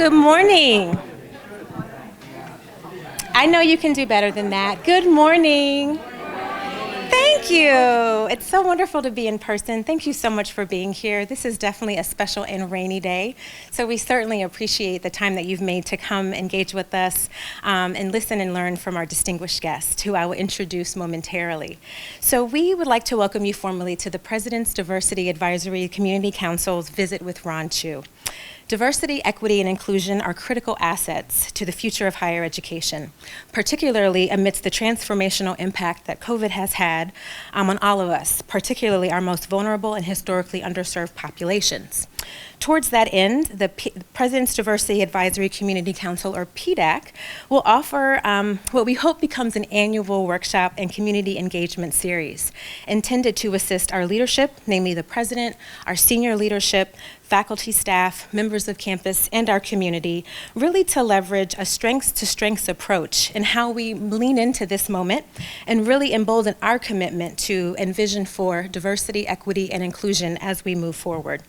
Good morning. I know you can do better than that. Good morning. Thank you. It's so wonderful to be in person. Thank you so much for being here. This is definitely a special and rainy day, so we certainly appreciate the time that you've made to come engage with us and listen and learn from our distinguished guest, who I will introduce momentarily. So we would like to welcome you formally to the President's Diversity Advisory Community Council's Visit with Ron Chu. Diversity, equity, and inclusion are critical assets to the future of higher education, particularly amidst the transformational impact that COVID has had on all of us, particularly our most vulnerable and historically underserved populations. Towards that end, the President's Diversity Advisory Community Council, or PDAC, will offer what we hope becomes an annual workshop and community engagement series intended to assist our leadership, namely the President, our senior leadership, faculty, staff, members of campus, and our community, really to leverage a strengths-to-strengths approach in how we lean into this moment and really embolden our commitment to and vision for diversity, equity, and inclusion as we move forward.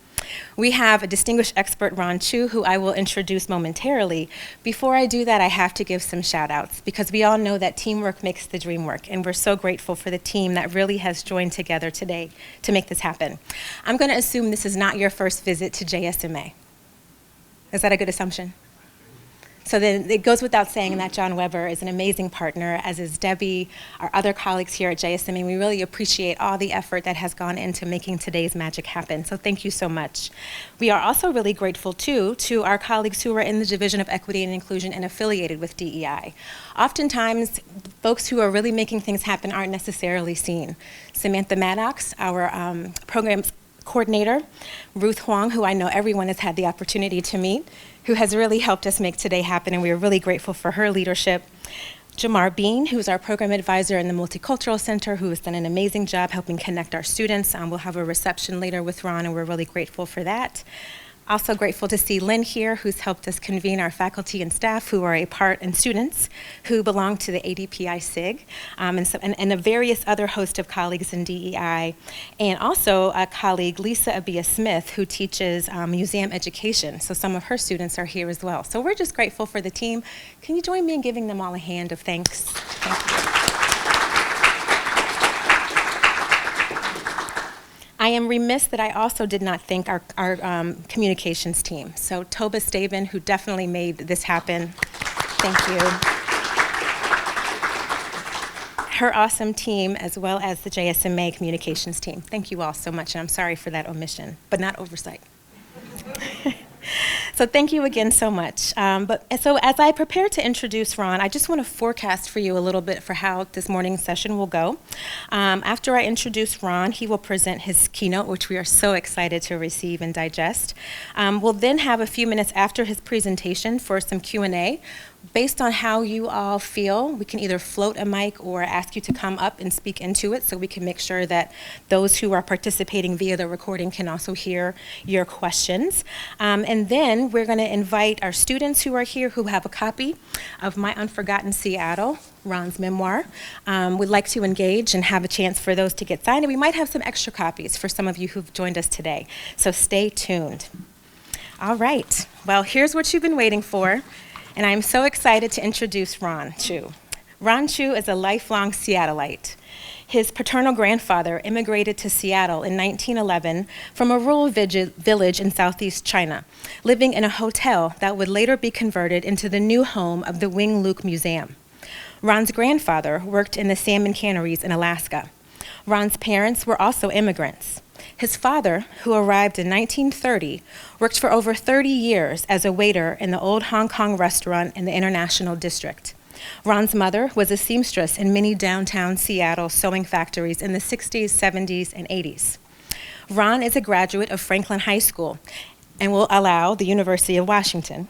We have a distinguished expert, Ron Chu, who I will introduce momentarily. Before I do that, I have to give some shout outs because we all know that teamwork makes the dream work, and we're so grateful for the team that really has joined together today to make this happen. I'm going to assume this is not your first visit to JSMA. Is that a good assumption? So then it goes without saying that John Weber is an amazing partner, as is Debbie, our other colleagues here at JSMA. We really appreciate all the effort that has gone into making today's magic happen. So thank you so much. We are also really grateful, too, to our colleagues who are in the Division of Equity and Inclusion and affiliated with DEI. Oftentimes, folks who are really making things happen aren't necessarily seen. Samantha Maddox, our programs coordinator, Ruth Huang, who I know everyone has had the opportunity to meet, who has really helped us make today happen, and we are really grateful for her leadership. Jamar Bean, who's our program advisor in the Multicultural Center, who has done an amazing job helping connect our students. We'll have a reception later with Ron, and we're really grateful for that. Also grateful to see Lynn here, who's helped us convene our faculty and staff who are a part, and students who belong to the ADPI SIG, and a various other host of colleagues in DEI, and also a colleague, Lisa Abia Smith, who teaches museum education. So some of her students are here as well. So we're just grateful for the team. Can you join me in giving them all a hand of thanks? Thank you. I am remiss that I also did not thank our communications team. So Toba Staben, who definitely made this happen, thank you. Her awesome team, as well as the JSMA communications team. Thank you all so much, and I'm sorry for that omission, but not oversight. So thank you again so much. So as I prepare to introduce Ron, I just want to forecast for you a little bit for how this morning's session will go. After I introduce Ron, he will present his keynote, which we are so excited to receive and digest. We'll then have a few minutes after his presentation for some Q&A. Based on how you all feel, we can either float a mic or ask you to come up and speak into it so we can make sure that those who are participating via the recording can also hear your questions. And then we're going to invite our students who are here who have a copy of My Unforgotten Seattle, Ron's memoir. We'd like to engage and have a chance for those to get signed, and we might have some extra copies for some of you who've joined us today. So stay tuned. All right, well, here's what you've been waiting for. And I'm so excited to introduce Ron Chu. Ron Chu is a lifelong Seattleite. His paternal grandfather immigrated to Seattle in 1911 from a rural village in southeast China, living in a hotel that would later be converted into the new home of the Wing Luke Museum. Ron's grandfather worked in the salmon canneries in Alaska. Ron's parents were also immigrants. His father, who arrived in 1930, worked for over 30 years as a waiter in the old Hong Kong restaurant in the International District. Ron's mother was a seamstress in many downtown Seattle sewing factories in the 60s, 70s, and 80s. Ron is a graduate of Franklin High School and will allow the University of Washington,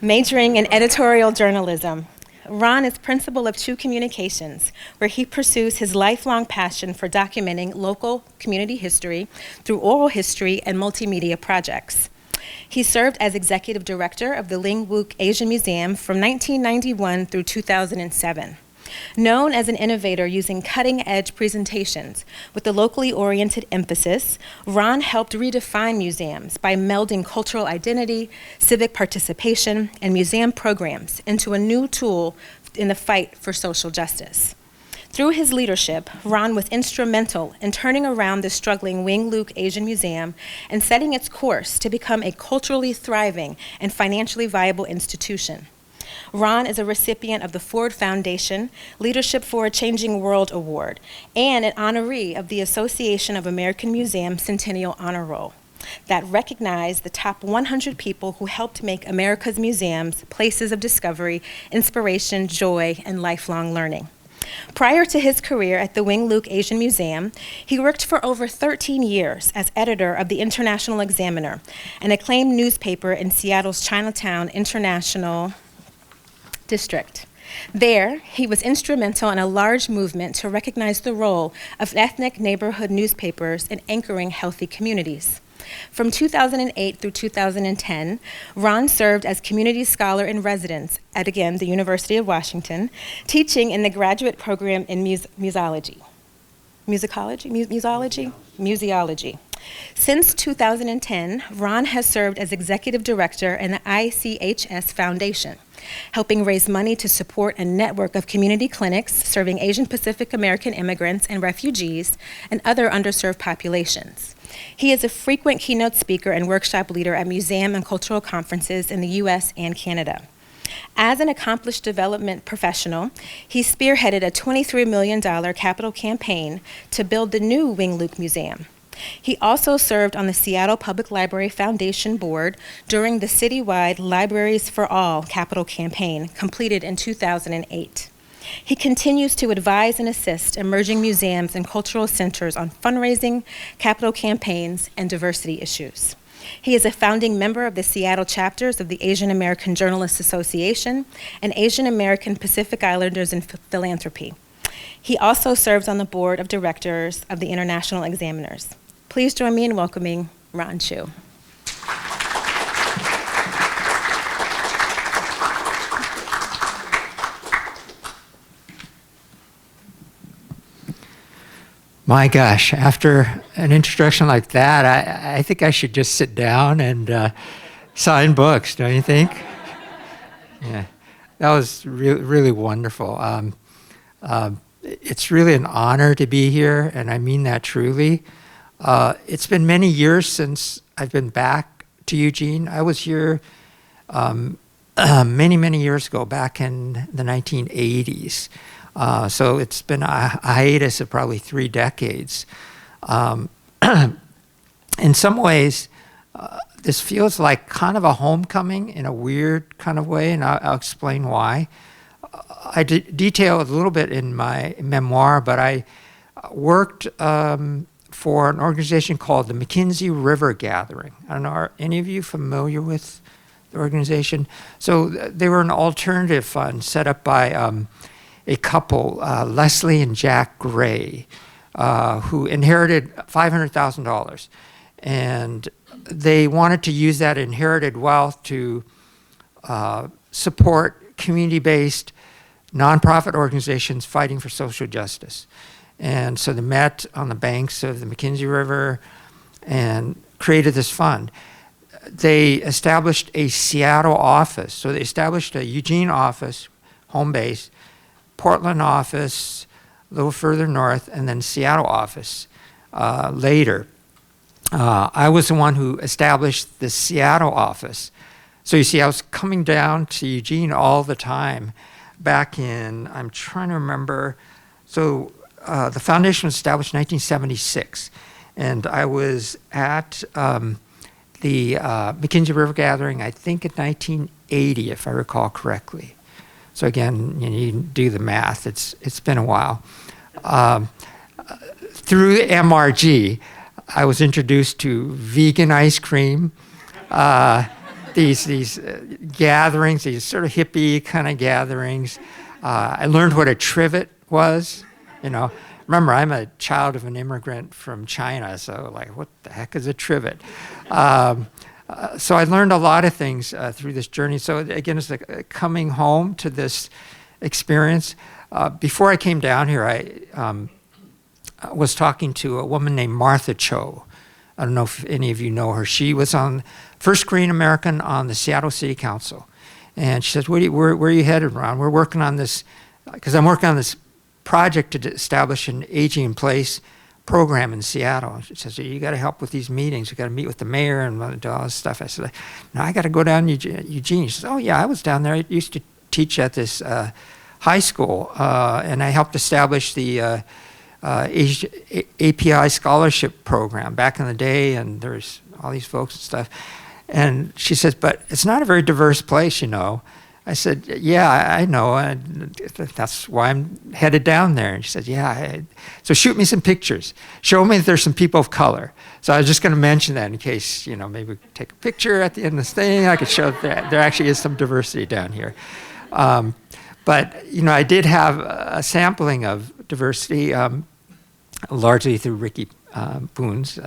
majoring in editorial journalism. Ron is principal of Chu Communications, where he pursues his lifelong passion for documenting local community history through oral history and multimedia projects. He served as executive director of the Ling Wook Asian Museum from 1991 through 2007. Known as an innovator using cutting-edge presentations with a locally oriented emphasis, Ron helped redefine museums by melding cultural identity, civic participation, and museum programs into a new tool in the fight for social justice. Through his leadership, Ron was instrumental in turning around the struggling Wing Luke Asian Museum and setting its course to become a culturally thriving and financially viable institution. Ron is a recipient of the Ford Foundation Leadership for a Changing World Award and an honoree of the Association of American Museums Centennial Honor Roll that recognize the top 100 people who helped make America's museums places of discovery, inspiration, joy, and lifelong learning. Prior to his career at the Wing Luke Asian Museum, he worked for over 13 years as editor of the International Examiner, an acclaimed newspaper in Seattle's Chinatown International District. There, he was instrumental in a large movement to recognize the role of ethnic neighborhood newspapers in anchoring healthy communities. From 2008 through 2010, Ron served as community scholar in residence at, again, the University of Washington, teaching in the graduate program in museology. Since 2010, Ron has served as executive director in the ICHS Foundation, helping raise money to support a network of community clinics serving Asian Pacific American immigrants and refugees and other underserved populations. He is a frequent keynote speaker and workshop leader at museum and cultural conferences in the US and Canada. As an accomplished development professional, he spearheaded a $23 million capital campaign to build the new Wing Luke Museum. He also served on the Seattle Public Library Foundation Board during the citywide Libraries for All capital campaign completed in 2008. He continues to advise and assist emerging museums and cultural centers on fundraising, capital campaigns, and diversity issues. He is a founding member of the Seattle chapters of the Asian American Journalists Association and Asian American Pacific Islanders in Philanthropy. He also serves on the board of directors of the International Examiners. Please join me in welcoming Ron Chu. My gosh, after an introduction like that, I think I should just sit down and sign books, don't you think? Yeah, that was really wonderful. It's really an honor to be here, and I mean that truly. It's been many years since I've been back to Eugene. I was here many years ago, back in the 1980s. So it's been a hiatus of probably 3 decades. In some ways, this feels like kind of a homecoming in a weird kind of way, and I'll explain why. I detail a little bit in my memoir, but I worked for an organization called the Mckinsey River Gathering. I don't know, are any of you familiar with the organization? So they were an alternative fund set up by a couple, Leslie and Jack Gray, who inherited $500,000. And they wanted to use that inherited wealth to support community-based nonprofit organizations fighting for social justice. And so they met on the banks of the Mckinsey River and created this fund. They established a Seattle office. So they established a Eugene office, home base, Portland office, a little further north, and then Seattle office later. I was the one who established the Seattle office. So you see, I was coming down to Eugene all the time back in, I'm trying to remember, so the foundation was established in 1976, and I was at the McKinsey River Gathering, I think in 1980, if I recall correctly. So again, you can do the math. It's been a while. Through MRG, I was introduced to vegan ice cream. These gatherings, these sort of hippie kind of gatherings. I learned what a trivet was. Remember, I'm a child of an immigrant from China, so like, what the heck is a trivet? So I learned a lot of things through this journey. So again, it's like coming home to this experience. Before I came down here, I was talking to a woman named Martha Cho. I don't know if any of you know her. She was on first Korean American on the Seattle City Council. And she says, where are you headed, Ron? We're working on this, because I'm working on this project to establish an aging in place program in Seattle. She says, you got to help with these meetings. You got to meet with the mayor and do all this stuff. I said, no, I got to go down to Eugene. She says, oh yeah, I was down there. I used to teach at this high school, and I helped establish the API scholarship program back in the day, and there's all these folks and stuff. And she says, but it's not a very diverse place, you know. I said, yeah, I know. That's why I'm headed down there. And she said, yeah. So shoot me some pictures. Show me that there's some people of color. So I was just going to mention that in case, you know, maybe we could take a picture at the end of this thing. I could show that there actually is some diversity down here. But, you know, I did have a sampling of diversity, largely through Ricky Boone's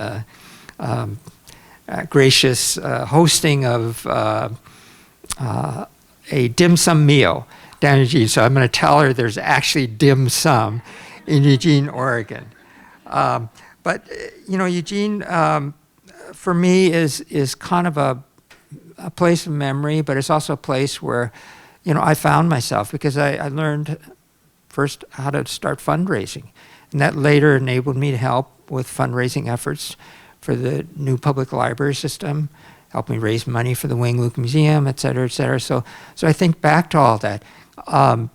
gracious hosting of a dim sum meal down in Eugene. So I'm going to tell her there's actually dim sum in Eugene, Oregon. But, you know, Eugene, for me, is kind of a place of memory, but it's also a place where, you know, I found myself because I learned first how to start fundraising. And that later enabled me to help with fundraising efforts for the new public library system, helped me raise money for the Wayne Luke Museum, et cetera, et cetera. So I think back to all that. I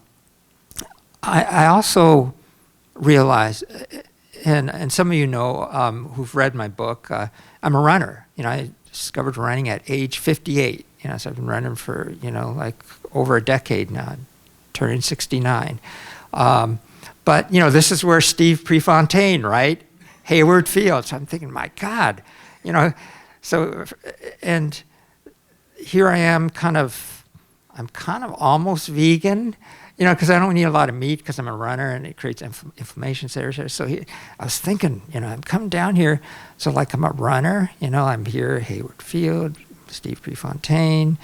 also realized, and some of you know who've read my book, I'm a runner. You know, I discovered running at age 58. You know, so I've been running for, you know, like over a decade now, turning 69. But, you know, this is where Steve Prefontaine, right? Hayward Field. So I'm thinking, my God, you know, so, and here I am I'm kind of almost vegan, you know, because I don't need a lot of meat because I'm a runner and it creates inflammation. So I was thinking, you know, I'm coming down here. So like I'm a runner, you know, I'm here, Hayward Field, Steve Prefontaine,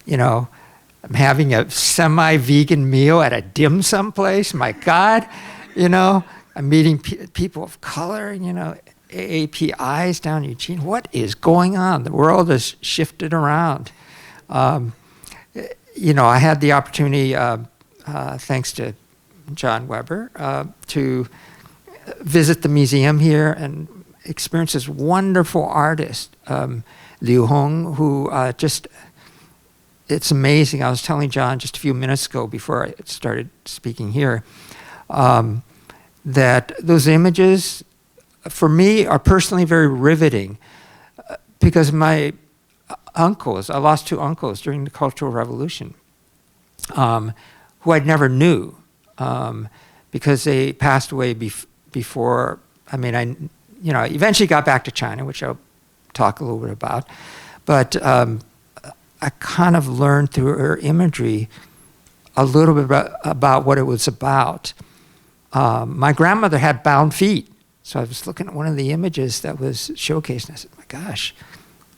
you know, I'm having a semi-vegan meal at a dim sum place. My God, you know, I'm meeting people of color, you know, AAPIs down in Eugene. What is going on? The world has shifted around. You know, I had the opportunity, thanks to John Weber, to visit the museum here and experience this wonderful artist, Liu Hong, who it's amazing. I was telling John just a few minutes ago before I started speaking here, that those images, for me, are personally very riveting because my uncles, I lost two uncles during the Cultural Revolution, who I never knew because they passed away before. I mean, I eventually got back to China, which I'll talk a little bit about, but I kind of learned through her imagery a little bit about what it was about. My grandmother had bound feet. So I was looking at one of the images that was showcased, and I said, my gosh,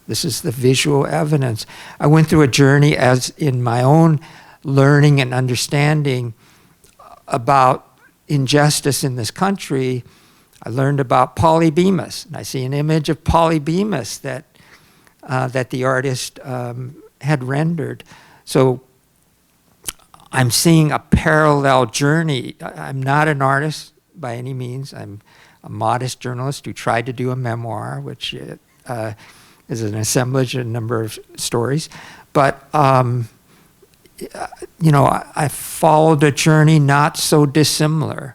this is the visual evidence. I went through a journey as in my own learning and understanding about injustice in this country. I learned about polybemus, and I see an image of polybemus that the artist had rendered. So I'm seeing a parallel journey. I'm not an artist by any means. I'm a modest journalist who tried to do a memoir, which is an assemblage of a number of stories. But, you know, I followed a journey not so dissimilar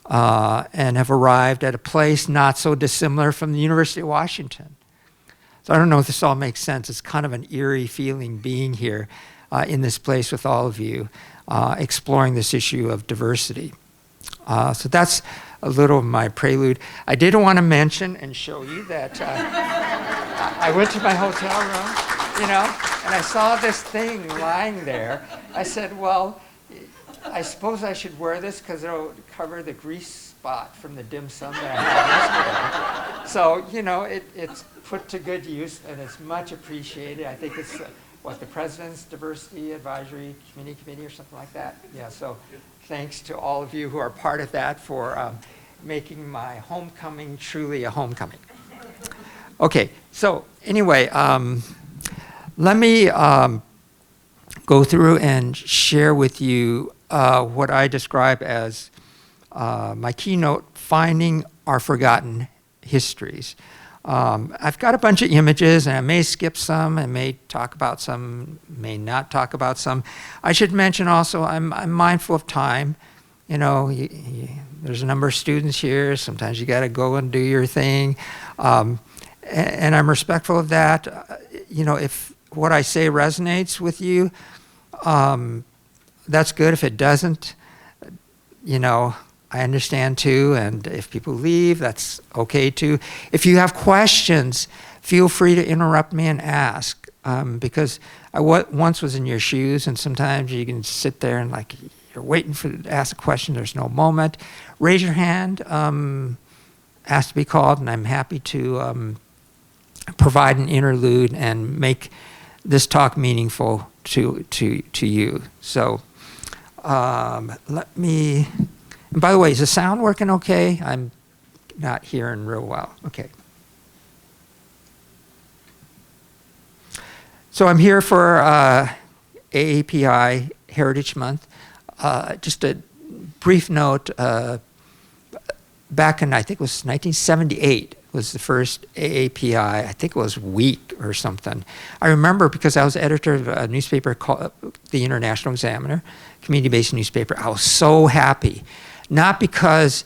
and have arrived at a place not so dissimilar from the University of Washington. So I don't know if this all makes sense. It's kind of an eerie feeling being here in this place with all of you, exploring this issue of diversity. So that's a little of my prelude. I did want to mention and show you that I went to my hotel room, you know, and I saw this thing lying there. I said, well, I suppose I should wear this because it'll cover the grease spot from the dim sum that I had yesterday. So, you know, it's put to good use and it's much appreciated. I think it's the President's Diversity Advisory Committee or something like that. Yeah, so thanks to all of you who are part of that for making my homecoming truly a homecoming. Okay, so anyway, let me go through and share with you what I describe as my keynote, Finding Our Forgotten Histories. I've got a bunch of images, and I may skip some, I may talk about some, may not talk about some. I should mention also, I'm mindful of time. You know, there's a number of students here. Sometimes you got to go and do your thing. And I'm respectful of that. You know, if what I say resonates with you, that's good. If it doesn't, you know, I understand too. And if people leave, that's okay too. If you have questions, feel free to interrupt me and ask. Because I once was in your shoes, and sometimes you can sit there and like you're waiting to ask a question. There's no moment. Raise your hand. Ask to be called, and I'm happy to provide an interlude and make this talk meaningful to you. So let me, and by the way, is the sound working okay? I'm not hearing real well. Okay. So I'm here for AAPI Heritage Month. Just a brief note, back in, I think it was 1978, was the first AAPI, I think it was week or something. I remember because I was editor of a newspaper called the International Examiner, community-based newspaper. I was so happy, not because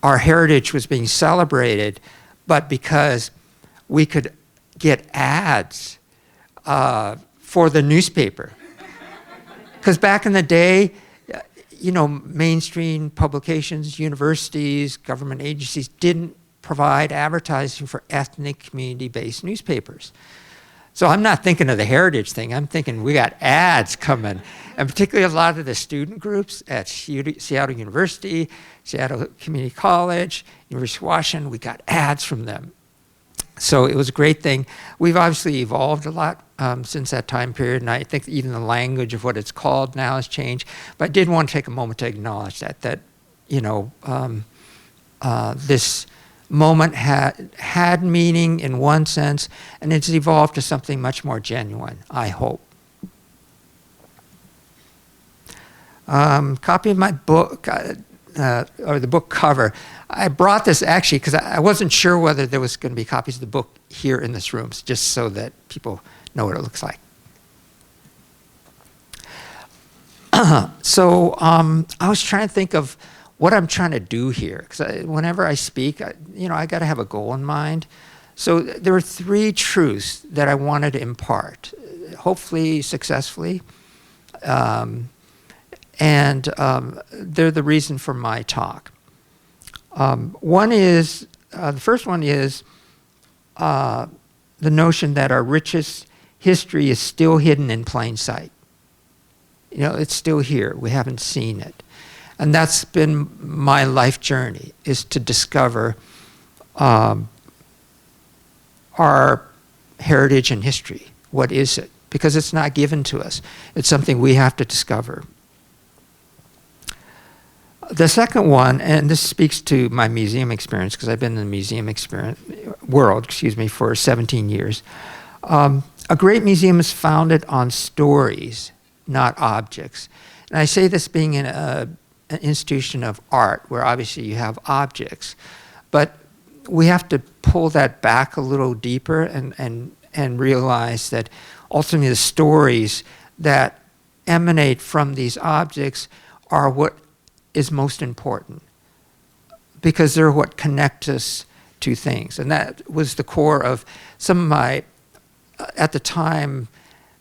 our heritage was being celebrated, but because we could get ads for the newspaper. Because back in the day, you know, mainstream publications, universities, government agencies didn't provide advertising for ethnic community-based newspapers. So I'm not thinking of the heritage thing. I'm thinking we got ads coming. And particularly a lot of the student groups at Seattle University, Seattle Community College, University of Washington, we got ads from them. So it was a great thing. We've obviously evolved a lot since that time period, and I think even the language of what it's called now has changed. But I did want to take a moment to acknowledge that you know, this moment had meaning in one sense, and it's evolved to something much more genuine, I hope. Copy of my book, or the book cover. I brought this actually because I wasn't sure whether there was going to be copies of the book here in this room, just so that people know what it looks like. So I was trying to think of what I'm trying to do here, because whenever I speak, you know, I got to have a goal in mind. So there were 3 truths that I wanted to impart, hopefully successfully, and they're the reason for my talk. One is, the first one is the notion that our richest history is still hidden in plain sight. You know, it's still here. We haven't seen it. And that's been my life journey, is to discover our heritage and history. What is it? Because it's not given to us. It's something we have to discover. The second one, and this speaks to my museum experience, because I've been in the museum world for 17 years. A great museum is founded on stories, not objects. And I say this being in an institution of art, where obviously you have objects, but we have to pull that back a little deeper and realize that ultimately the stories that emanate from these objects are what is most important, because they're what connect us to things. And that was the core of some of my, at the time,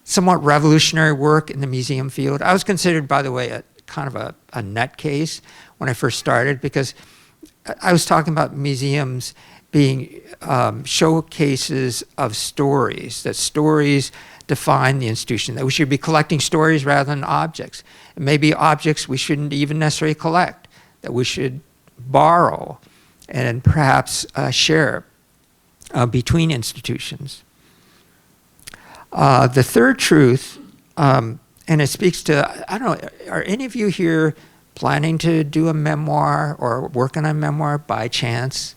somewhat revolutionary work in the museum field. I was considered, by the way, kind of a nutcase when I first started, because I was talking about museums being showcases of stories, that stories define the institution, that we should be collecting stories rather than objects. And maybe objects we shouldn't even necessarily collect, that we should borrow and perhaps share between institutions. The third truth, and it speaks to, I don't know, are any of you here planning to do a memoir or working on a memoir by chance?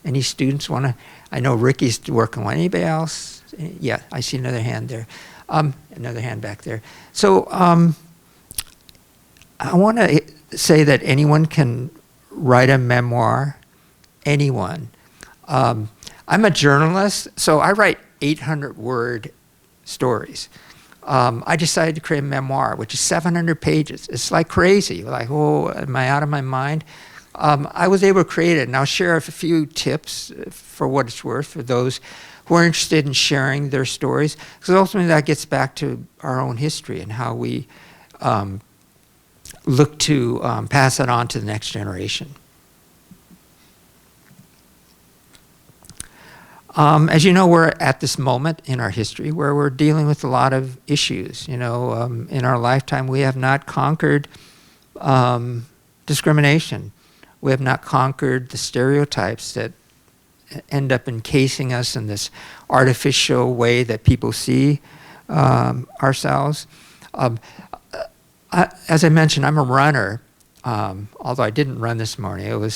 Any students want to? I know Ricky's working on. Anybody else? Yeah, I see another hand there. Another hand back there. So I want to say that anyone can write a memoir. Anyone. I'm a journalist, so I write 800-word stories. I decided to create a memoir, which is 700 pages. It's like crazy. Like, oh, am I out of my mind? I was able to create it, and I'll share a few tips for what it's worth for those who are interested in sharing their stories, because ultimately that gets back to our own history and how we look to pass it on to the next generation. As you know, we're at this moment in our history where we're dealing with a lot of issues. You know, in our lifetime, we have not conquered discrimination. We have not conquered the stereotypes that end up encasing us in this artificial way that people see ourselves. As I mentioned, I'm a runner, although I didn't run this morning. I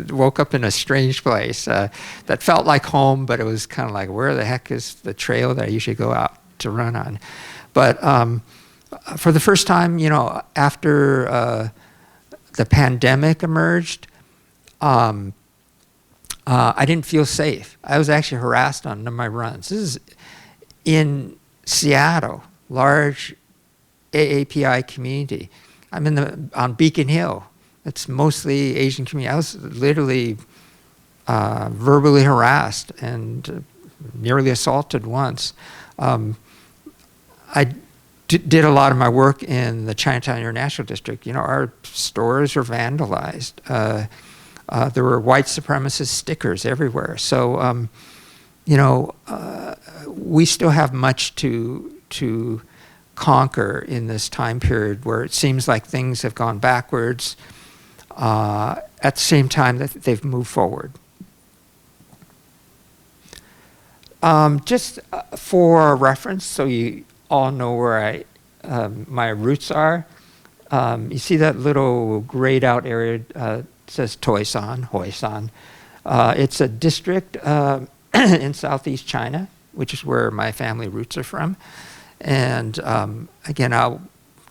woke up in a strange place that felt like home, but it was kind of like, where the heck is the trail that I usually go out to run on? But for the first time, you know, after the pandemic emerged, I didn't feel safe. I was actually harassed on my runs. This is in Seattle, large AAPI community. I'm on Beacon Hill. It's mostly Asian community. I was literally verbally harassed and nearly assaulted once. I did a lot of my work in the Chinatown International District. You know, our stores were vandalized. There were white supremacist stickers everywhere. So, you know, we still have much to conquer in this time period where it seems like things have gone backwards at the same time that they've moved forward. Just for reference, so you all know where my roots are, you see that little grayed out area says Toisan, Hoisan. It's a district in southeast China, which is where my family roots are from. And again, I'll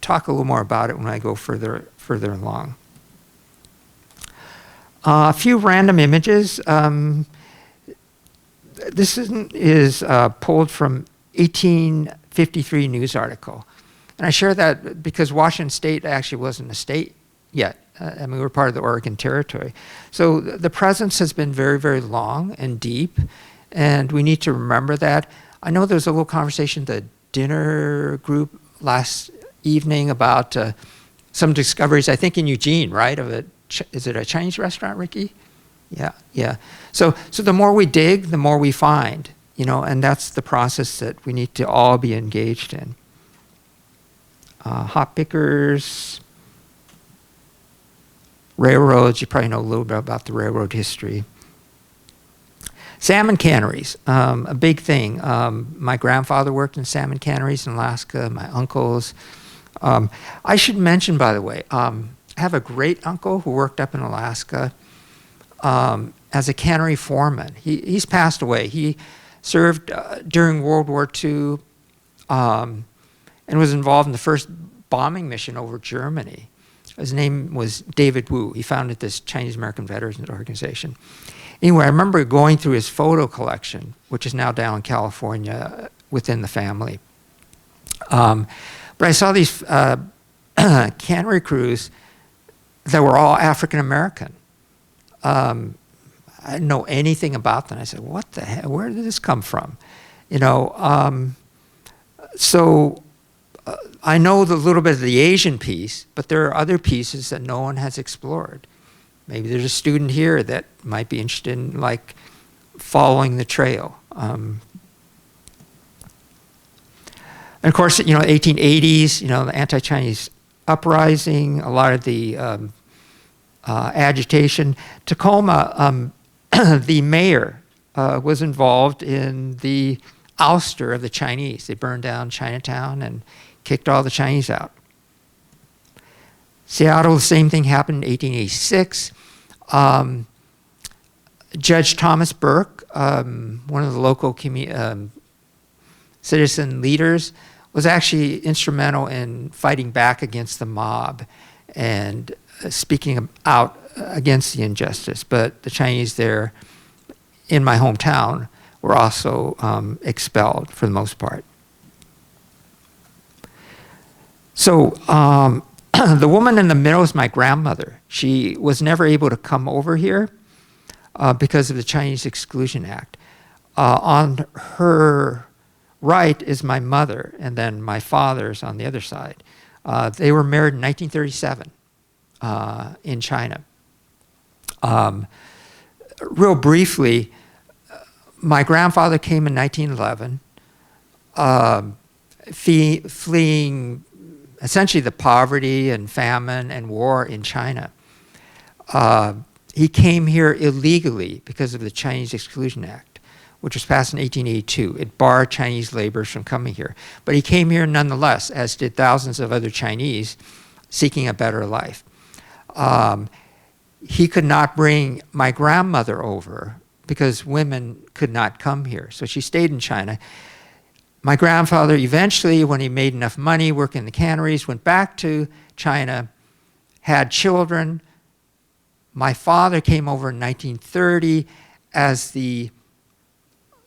talk a little more about it when I go further along. A few random images. This is pulled from 1853 news article. And I share that because Washington State actually wasn't a state yet. I mean, we were part of the Oregon Territory. So the presence has been very, very long and deep, and we need to remember that. I know there was a little conversation at the dinner group last evening about some discoveries, I think in Eugene, right? Is it a Chinese restaurant, Ricky? Yeah. So the more we dig, the more we find, you know, and that's the process that we need to all be engaged in. Hop pickers, railroads, you probably know a little bit about the railroad history. Salmon canneries, a big thing. My grandfather worked in salmon canneries in Alaska, my uncles. I should mention, by the way, I have a great uncle who worked up in Alaska as a cannery foreman. He's passed away. He served during World War II and was involved in the first bombing mission over Germany. His name was David Wu. He founded this Chinese American Veterans Organization. Anyway, I remember going through his photo collection, which is now down in California within the family. But I saw these cannery crews that were all African American. I didn't know anything about them. I said, what the hell, where did this come from? You know, so I know the little bit of the Asian piece, but there are other pieces that no one has explored. Maybe there's a student here that might be interested in like following the trail. And of course, you know, 1880s, you know, the anti-Chinese uprising, a lot of the agitation. Tacoma, the mayor was involved in the ouster of the Chinese. They burned down Chinatown and kicked all the Chinese out. Seattle, the same thing happened in 1886. Judge Thomas Burke, one of the local citizen leaders, was actually instrumental in fighting back against the mob and speaking out against the injustice. But the Chinese there in my hometown were also expelled for the most part. So the woman in the middle is my grandmother. She was never able to come over here because of the Chinese Exclusion Act. On her right is my mother, and then my father's on the other side. They were married in 1937 in China. Real briefly, my grandfather came in 1911, fleeing essentially the poverty and famine and war in China. He came here illegally because of the Chinese Exclusion Act, which was passed in 1882. It barred Chinese laborers from coming here. But he came here nonetheless, as did thousands of other Chinese seeking a better life. He could not bring my grandmother over because women could not come here. So she stayed in China. My grandfather eventually, when he made enough money working in the canneries, went back to China, had children. My father came over in 1930 as the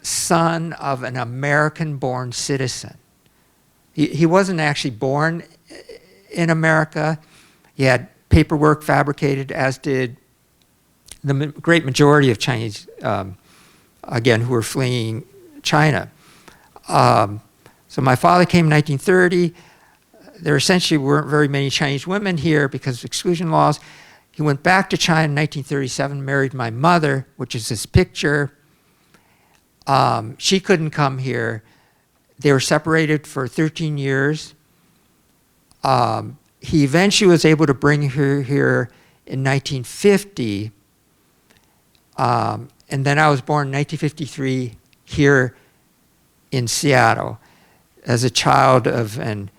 son of an American-born citizen. He wasn't actually born in America. He had paperwork fabricated, as did the great majority of Chinese, again, who were fleeing China. So my father came in 1930. There essentially weren't very many Chinese women here because of exclusion laws. He went back to China in 1937, married my mother, which is this picture. She couldn't come here. They were separated for 13 years. He eventually was able to bring her here in 1950. And then I was born in 1953 here in Seattle as a child of an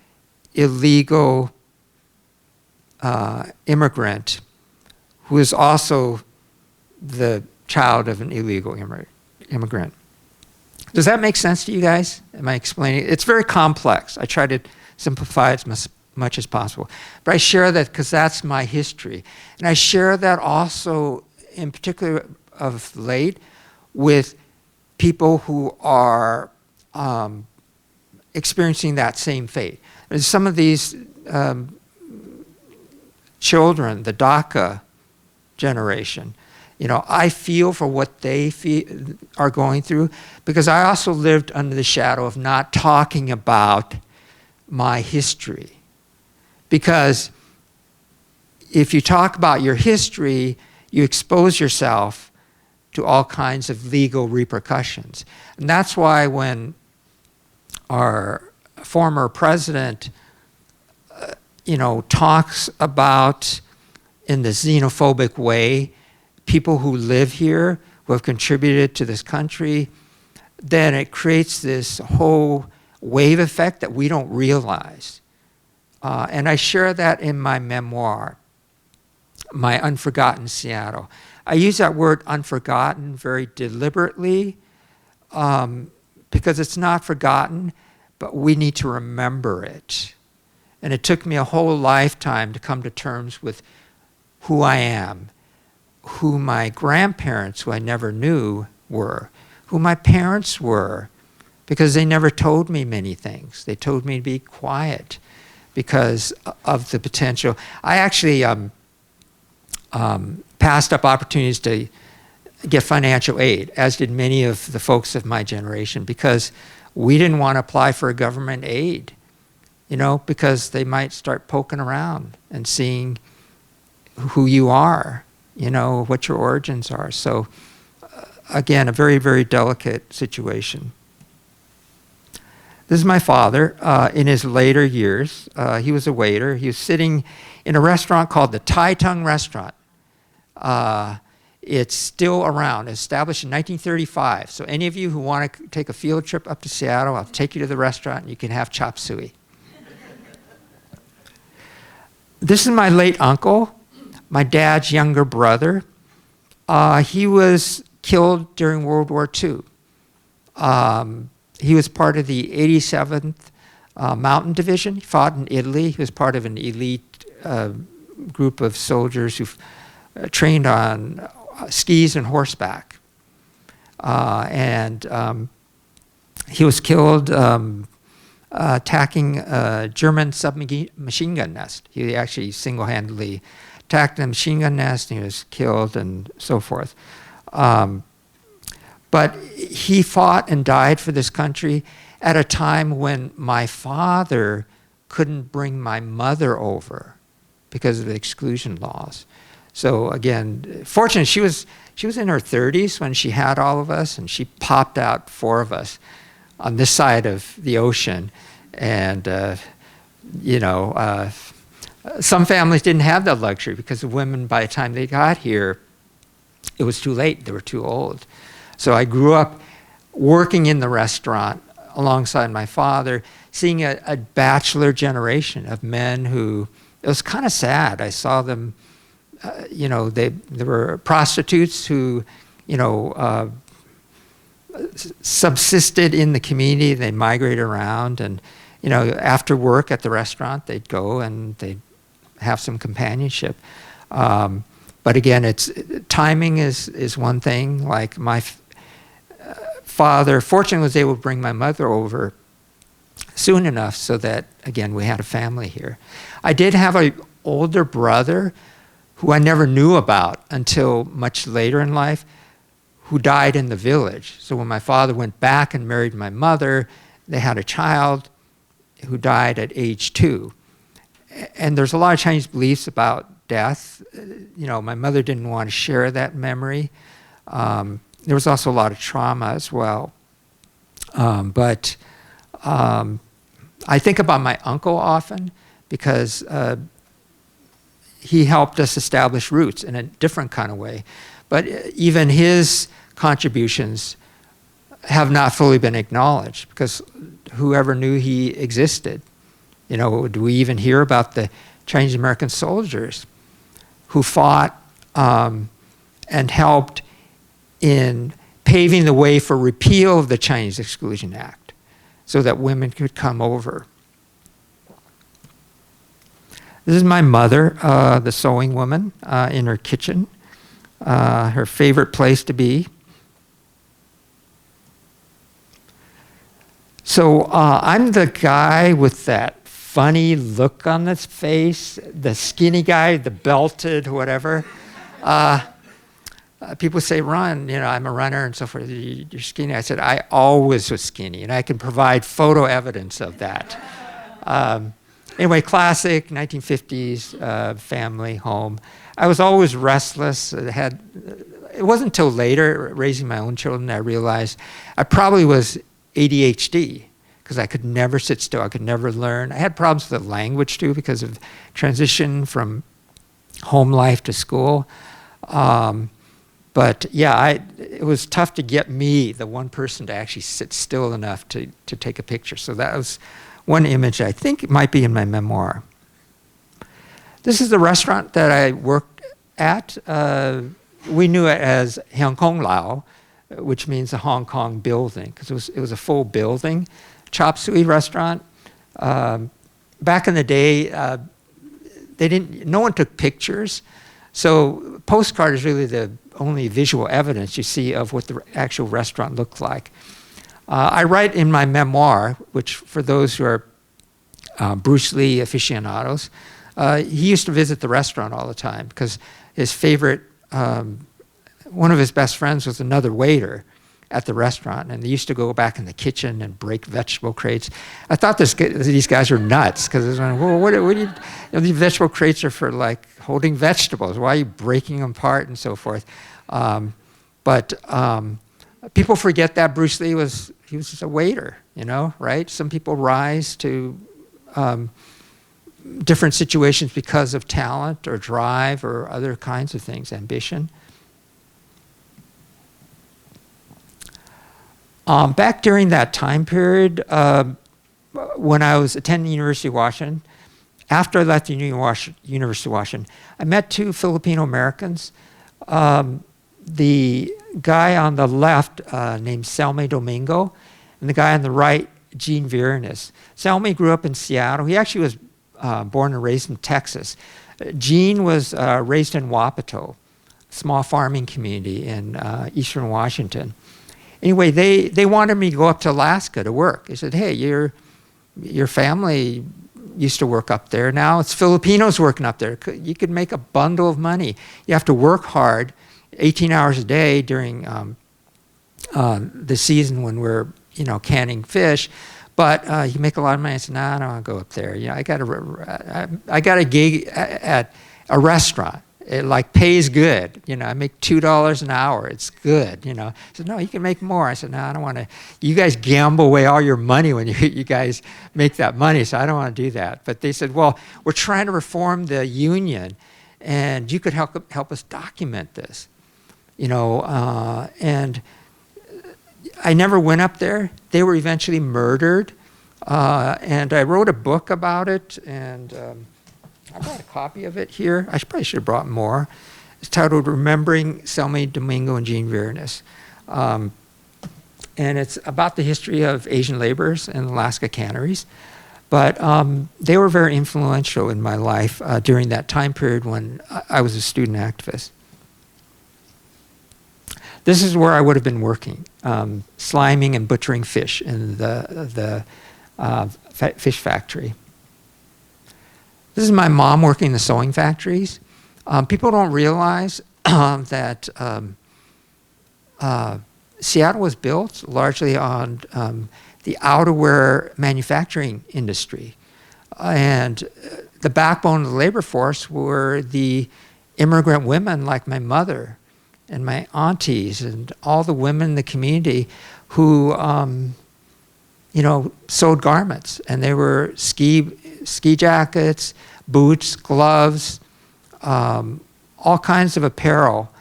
illegal immigrant who is also the child of an illegal immigrant. Does that make sense to you guys? Am I explaining? It's very complex. I try to simplify it as much as possible. But I share that because that's my history. And I share that also, in particular of late, with people who are experiencing that same fate. There's some of these children, the DACA generation, I feel for what they are going through, because I also lived under the shadow of not talking about my history. Because if you talk about your history, you expose yourself to all kinds of legal repercussions. And that's why when our former president, talks about, in the xenophobic way, people who live here, who have contributed to this country, then it creates this whole wave effect that we don't realize. And I share that in my memoir, my Unforgotten Seattle. I use that word unforgotten very deliberately because it's not forgotten, but we need to remember it. And it took me a whole lifetime to come to terms with who I am, who my grandparents, who I never knew, were, who my parents were, because they never told me many things. They told me to be quiet because of the potential. I actually passed up opportunities to get financial aid, as did many of the folks of my generation, because we didn't want to apply for a government aid, because they might start poking around and seeing who you are, what your origins are. So again, a very, very delicate situation. This is my father in his later years. He was a waiter. He was sitting in a restaurant called the Tai Tung Restaurant It's still around, established in 1935. So any of you who want to take a field trip up to Seattle, I'll take you to the restaurant and you can have chop suey. This is my late uncle, my dad's younger brother. He was killed during World War II. He was part of the 87th Mountain Division. He fought in Italy. He was part of an elite group of soldiers who trained on skis and horseback. And he was killed attacking a German submachine gun nest. He actually single-handedly attacked a machine gun nest, and he was killed and so forth. But he fought and died for this country at a time when my father couldn't bring my mother over because of the exclusion laws. So again, fortunately, she was in her 30s when she had all of us, and she popped out 4 of us on this side of the ocean. And, some families didn't have that luxury because the women, by the time they got here, it was too late. They were too old. So I grew up working in the restaurant alongside my father, seeing a bachelor generation of men who, it was kind of sad. I saw them, there were prostitutes who, subsisted in the community. They migrated around, and, after work at the restaurant, they'd go and they'd have some companionship. But again, timing is one thing. Like my father, fortunately, was able to bring my mother over soon enough so that, again, we had a family here. I did have an older brother who I never knew about until much later in life, who died in the village. So when my father went back and married my mother, they had a child who died at age 2. And there's a lot of Chinese beliefs about death. My mother didn't want to share that memory. There was also a lot of trauma as well. But I think about my uncle often because he helped us establish roots in a different kind of way. But even his contributions have not fully been acknowledged because whoever knew he existed. Do we even hear about the Chinese American soldiers who fought and helped in paving the way for repeal of the Chinese Exclusion Act so that women could come over? This is my mother, the sewing woman, in her kitchen, her favorite place to be. So I'm the guy with that funny look on his face, the skinny guy, the belted, whatever. People say, run, I'm a runner and so forth. You're skinny. I said, I always was skinny, and I can provide photo evidence of that. Anyway, classic 1950s family home. I was always restless. It wasn't until later, raising my own children, I realized I probably was ADHD because I could never sit still. I could never learn. I had problems with the language too because of transition from home life to school. But yeah, it was tough to get me, the one person, to actually sit still enough to take a picture. So that was one image I think it might be in my memoir. This is the restaurant that I worked at. We knew it as Hong Kong Lao, which means a Hong Kong building, because it was a full building. Chop suey restaurant. Back in the day, no one took pictures. So postcard is really the only visual evidence you see of what the actual restaurant looked like. I write in my memoir, which for those who are Bruce Lee aficionados, he used to visit the restaurant all the time because his favorite, one of his best friends was another waiter at the restaurant, and they used to go back in the kitchen and break vegetable crates. I thought these guys were nuts because I was like, well, what do you, these vegetable crates are for like holding vegetables. Why are you breaking them apart and so forth? But people forget that Bruce Lee was just a waiter, right? Some people rise to different situations because of talent or drive or other kinds of things, ambition. Back during that time period, when I was attending University of Washington, after I left the University of Washington, I met two Filipino Americans. The guy on the left named Selmy Domingo, and the guy on the right, Gene Viranes. Selmy grew up in Seattle. He actually was born and raised in Texas. Gene was raised in Wapato, a small farming community in eastern Washington. Anyway, they wanted me to go up to Alaska to work. They said, hey, your family used to work up there. Now it's Filipinos working up there. You could make a bundle of money. You have to work hard, 18 hours a day during the season when we're canning fish, but you make a lot of money. I said, no, I don't want to go up there. I got a gig at a restaurant. It pays good. I make $2 an hour. It's good. I said, no, you can make more. I said, no, I don't want to. You guys gamble away all your money when you guys make that money, so I don't want to do that. But they said, well, we're trying to reform the union, and you could help us document this. And I never went up there. They were eventually murdered, and I wrote a book about it, and I brought a copy of it here. I probably should have brought more. It's titled Remembering Selmy Domingo and Gene Viranes. And it's about the history of Asian laborers in Alaska canneries. But they were very influential in my life during that time period when I was a student activist. This is where I would have been working, sliming and butchering fish in the fish factory. This is my mom working in the sewing factories. People don't realize that Seattle was built largely on the outerwear manufacturing industry. And the backbone of the labor force were the immigrant women like my mother and my aunties and all the women in the community who sewed garments. And they were ski jackets, boots, gloves, all kinds of apparel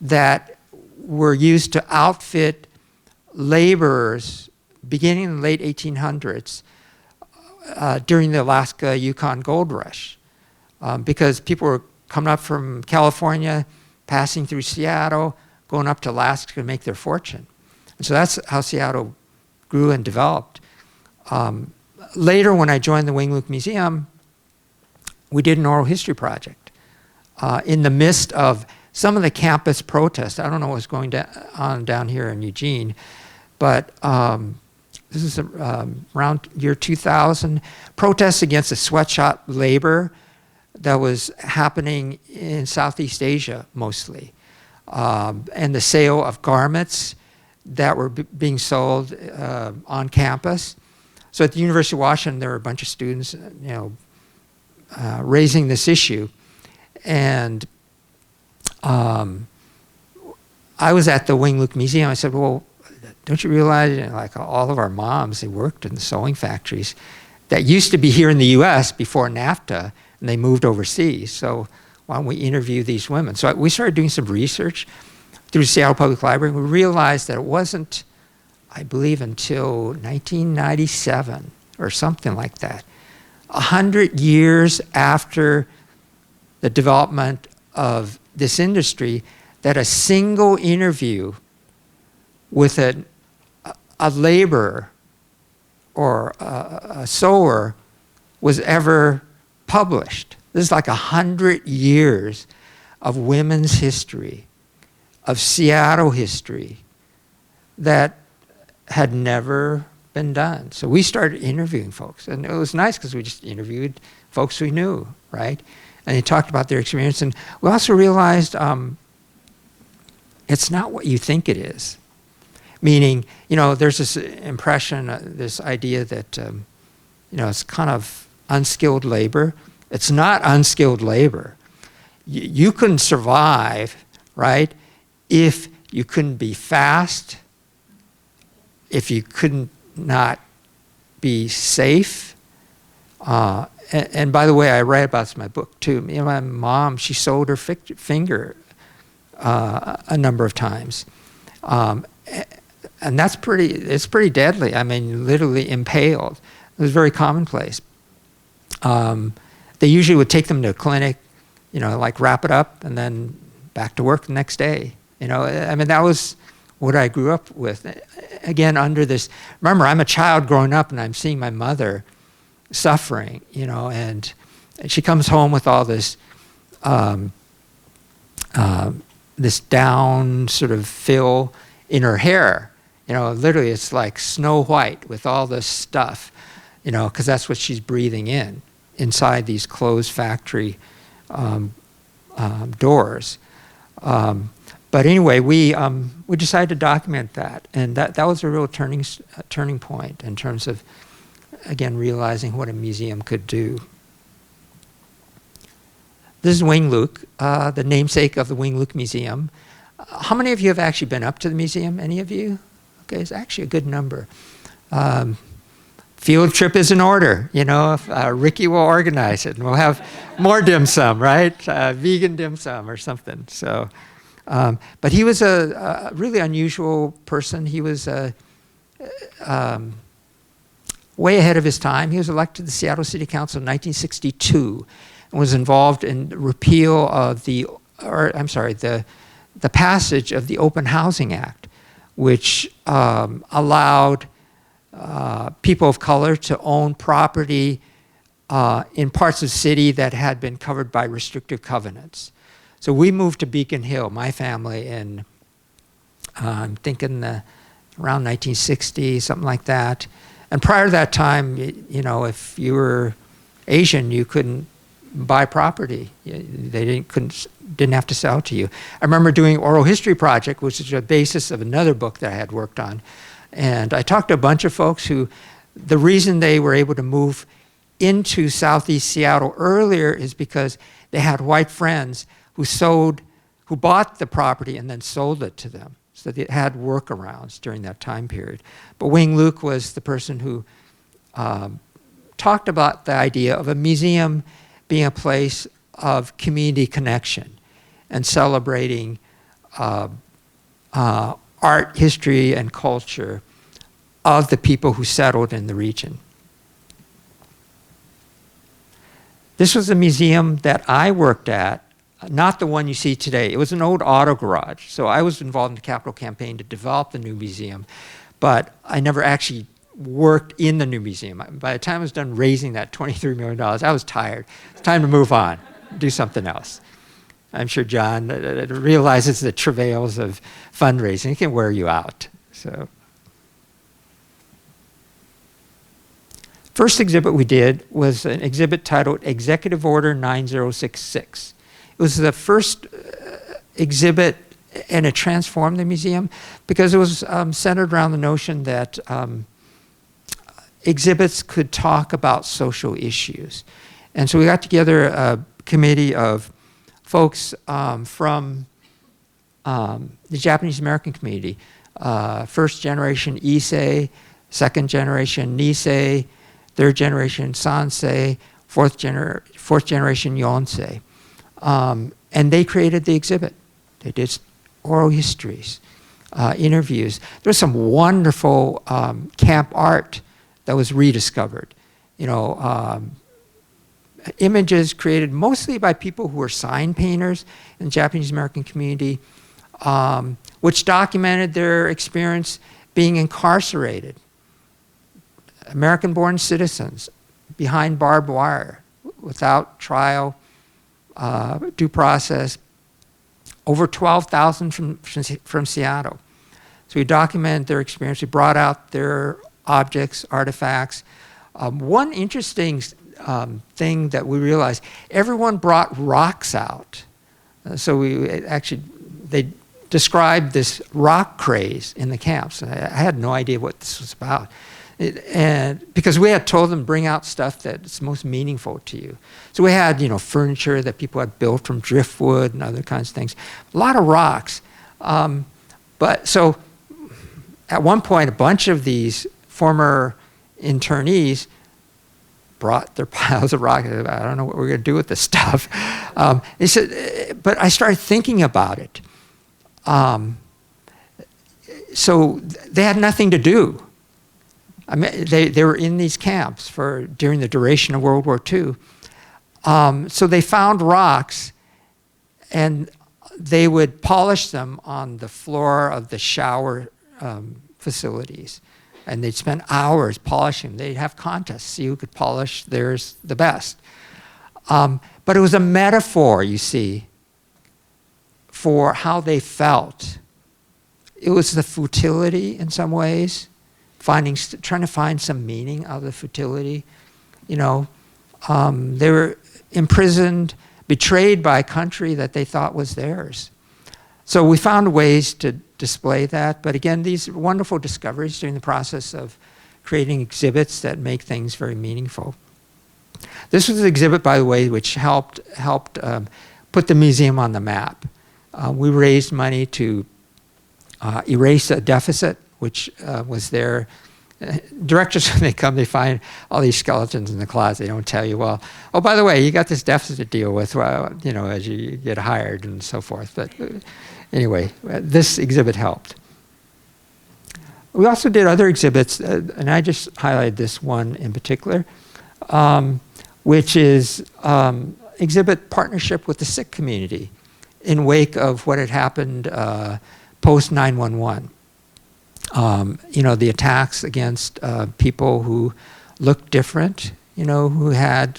that were used to outfit laborers beginning in the late 1800s during the Alaska-Yukon gold rush. Because people were coming up from California, passing through Seattle, going up to Alaska to make their fortune. And so that's how Seattle grew and developed. Later, when I joined the Wing Luke Museum, we did an oral history project in the midst of some of the campus protests. I don't know what's going on down here in Eugene, but this is around year 2000, protests against the sweatshop labor that was happening in Southeast Asia mostly, and the sale of garments that were being sold on campus. So at the University of Washington, there were a bunch of students, raising this issue, and I was at the Wing Luke Museum. I said, "Well, don't you realize, all of our moms, they worked in the sewing factories that used to be here in the U.S. before NAFTA, and they moved overseas. So why don't we interview these women?" So we started doing some research through Seattle Public Library. We realized that it wasn't, I believe, until 1997 or something like that, 100 years after the development of this industry, that a single interview with a laborer or a sewer was ever published. This is 100 years of women's history, of Seattle history, that had never been done. So we started interviewing folks, and it was nice because we just interviewed folks we knew, right? And they talked about their experience, and we also realized it's not what you think it is. Meaning, there's this impression, this idea that, it's kind of unskilled labor. It's not unskilled labor. You couldn't survive, right, if you couldn't be fast, if you couldn't not be safe. And by the way, I write about this in my book too. My mom, she sewed her finger a number of times. and it's pretty deadly. I mean, literally impaled. It was very commonplace. They usually would take them to a clinic, like wrap it up and then back to work the next day. I mean, that was what I grew up with. Again, under this, remember, I'm a child growing up and I'm seeing my mother suffering, and she comes home with all this, this down sort of fill in her hair. Literally it's like Snow White with all this stuff, because that's what she's breathing in inside these closed factory doors. But anyway, we decided to document that, and that was a real turning point in terms of, again, realizing what a museum could do. This is Wing Luke, the namesake of the Wing Luke Museum. How many of you have actually been up to the museum? Any of you? Okay, it's actually a good number. Field trip is in order. Ricky will organize it, and we'll have more dim sum, right? Vegan dim sum or something. So, but he was a really unusual person. He was way ahead of his time. He was elected to the Seattle City Council in 1962 and was involved in the repeal of the passage of the Open Housing Act, which allowed people of color to own property in parts of the city that had been covered by restrictive covenants. So we moved to Beacon Hill, my family, in I'm thinking around 1960, something like that. And prior to that time, if you were Asian, you couldn't buy property. They didn't have to sell to you. I remember doing oral history project, which is the basis of another book that I had worked on. And I talked to a bunch of folks who, the reason they were able to move into Southeast Seattle earlier is because they had white friends who bought the property and then sold it to them. So they had workarounds during that time period. But Wing Luke was the person who talked about the idea of a museum being a place of community connection and celebrating art, history, and culture of the people who settled in the region. This was a museum that I worked at, not the one you see today. It was an old auto garage. So I was involved in the capital campaign to develop the new museum, but I never actually worked in the new museum. By the time I was done raising that $23 million, I was tired. It's time to move on, do something else. I'm sure John realizes the travails of fundraising. It can wear you out. So, first exhibit we did was an exhibit titled Executive Order 9066. It was the first exhibit, and it transformed the museum because it was centered around the notion that exhibits could talk about social issues. And so we got together a committee of folks from the Japanese American community, first generation Issei, second generation Nisei, third generation Sansei, fourth generation Yonsei. And they created the exhibit. They did oral histories, interviews. There was some wonderful camp art that was rediscovered. Images created mostly by people who were sign painters in the Japanese American community, which documented their experience being incarcerated. American-born citizens behind barbed wire, without trial, due process, over 12,000 from Seattle. So we documented their experience. We brought out their objects, artifacts. One interesting thing that we realized, everyone brought rocks out. So they described this rock craze in the camps. I had no idea what this was about. And because we had told them, bring out stuff that's most meaningful to you. So we had, furniture that people had built from driftwood and other kinds of things. A lot of rocks. But so at one point, a bunch of these former internees brought their piles of rocks. I don't know what we're going to do with this stuff. They said, but I started thinking about it. so they had nothing to do. I mean, they were in these camps during the duration of World War II. So they found rocks, and they would polish them on the floor of the shower facilities. And they'd spend hours polishing them. They'd have contests, see who could polish theirs the best. But it was a metaphor, you see, for how they felt. It was the futility in some ways, trying to find some meaning out of the futility. You know, they were imprisoned, betrayed by a country that they thought was theirs. So we found ways to display that. But again, these wonderful discoveries during the process of creating exhibits that make things very meaningful. This was an exhibit, by the way, which helped put the museum on the map. We raised money to erase a deficit, which was there. Directors, when they come, they find all these skeletons in the closet. They don't tell you, well, oh, by the way, you got this deficit to deal with, well, you know, as you get hired and so forth. But anyway, this exhibit helped. We also did other exhibits, and I just highlighted this one in particular, which is exhibit partnership with the Sikh community in wake of what had happened post 9/11. You know, the attacks against people who looked different, you know, who had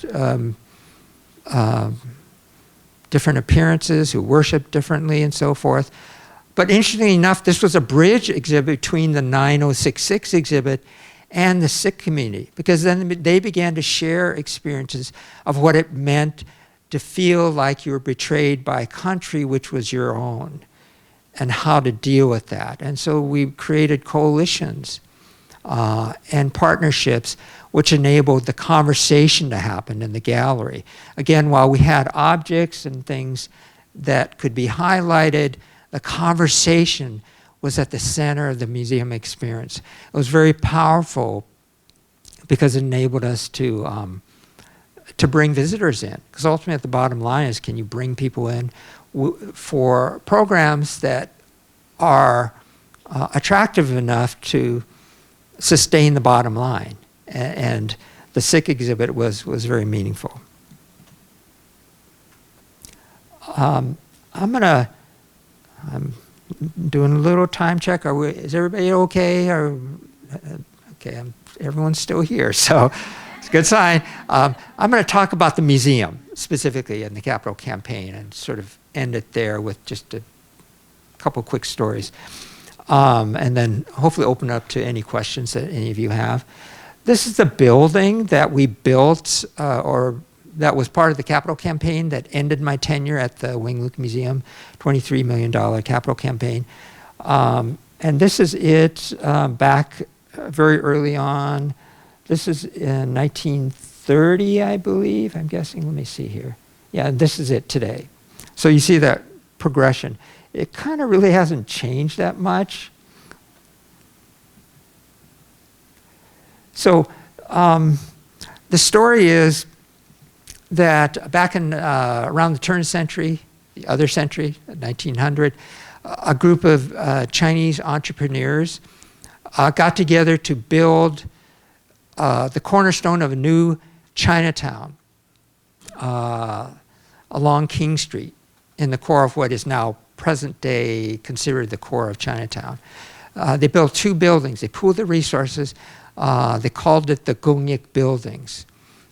different appearances, who worshiped differently and so forth. But interestingly enough, this was a bridge exhibit between the 9066 exhibit and the Sikh community, because then they began to share experiences of what it meant to feel like you were betrayed by a country which was your own, and how to deal with that. And so we created coalitions and partnerships which enabled the conversation to happen in the gallery. Again, while we had objects and things that could be highlighted, the conversation was at the center of the museum experience. It was very powerful because it enabled us to bring visitors in. Because ultimately at the bottom line is, can you bring people in for programs that are attractive enough to sustain the bottom line. And the Sikh exhibit was very meaningful. I'm doing a little time check. Is everybody okay? Okay, everyone's still here, so it's a good sign. I'm going to talk about the museum specifically and the capital campaign, and sort of end it there with just a couple quick stories. And then hopefully open up to any questions that any of you have. This is the building that we built, or that was part of the capital campaign that ended my tenure at the Wing Luke Museum, $23 million capital campaign. And this is it back very early on. This is in 1930, I believe. I'm guessing. Let me see here. Yeah, this is it today. So you see that progression. It kind of really hasn't changed that much. So the story is that back in around the turn of the century, the other century, 1900, a group of Chinese entrepreneurs got together to build the cornerstone of a new Chinatown along King Street in the core of what is now present day considered the core of Chinatown. They built two buildings. They pooled the resources. They called it the Gongyik buildings,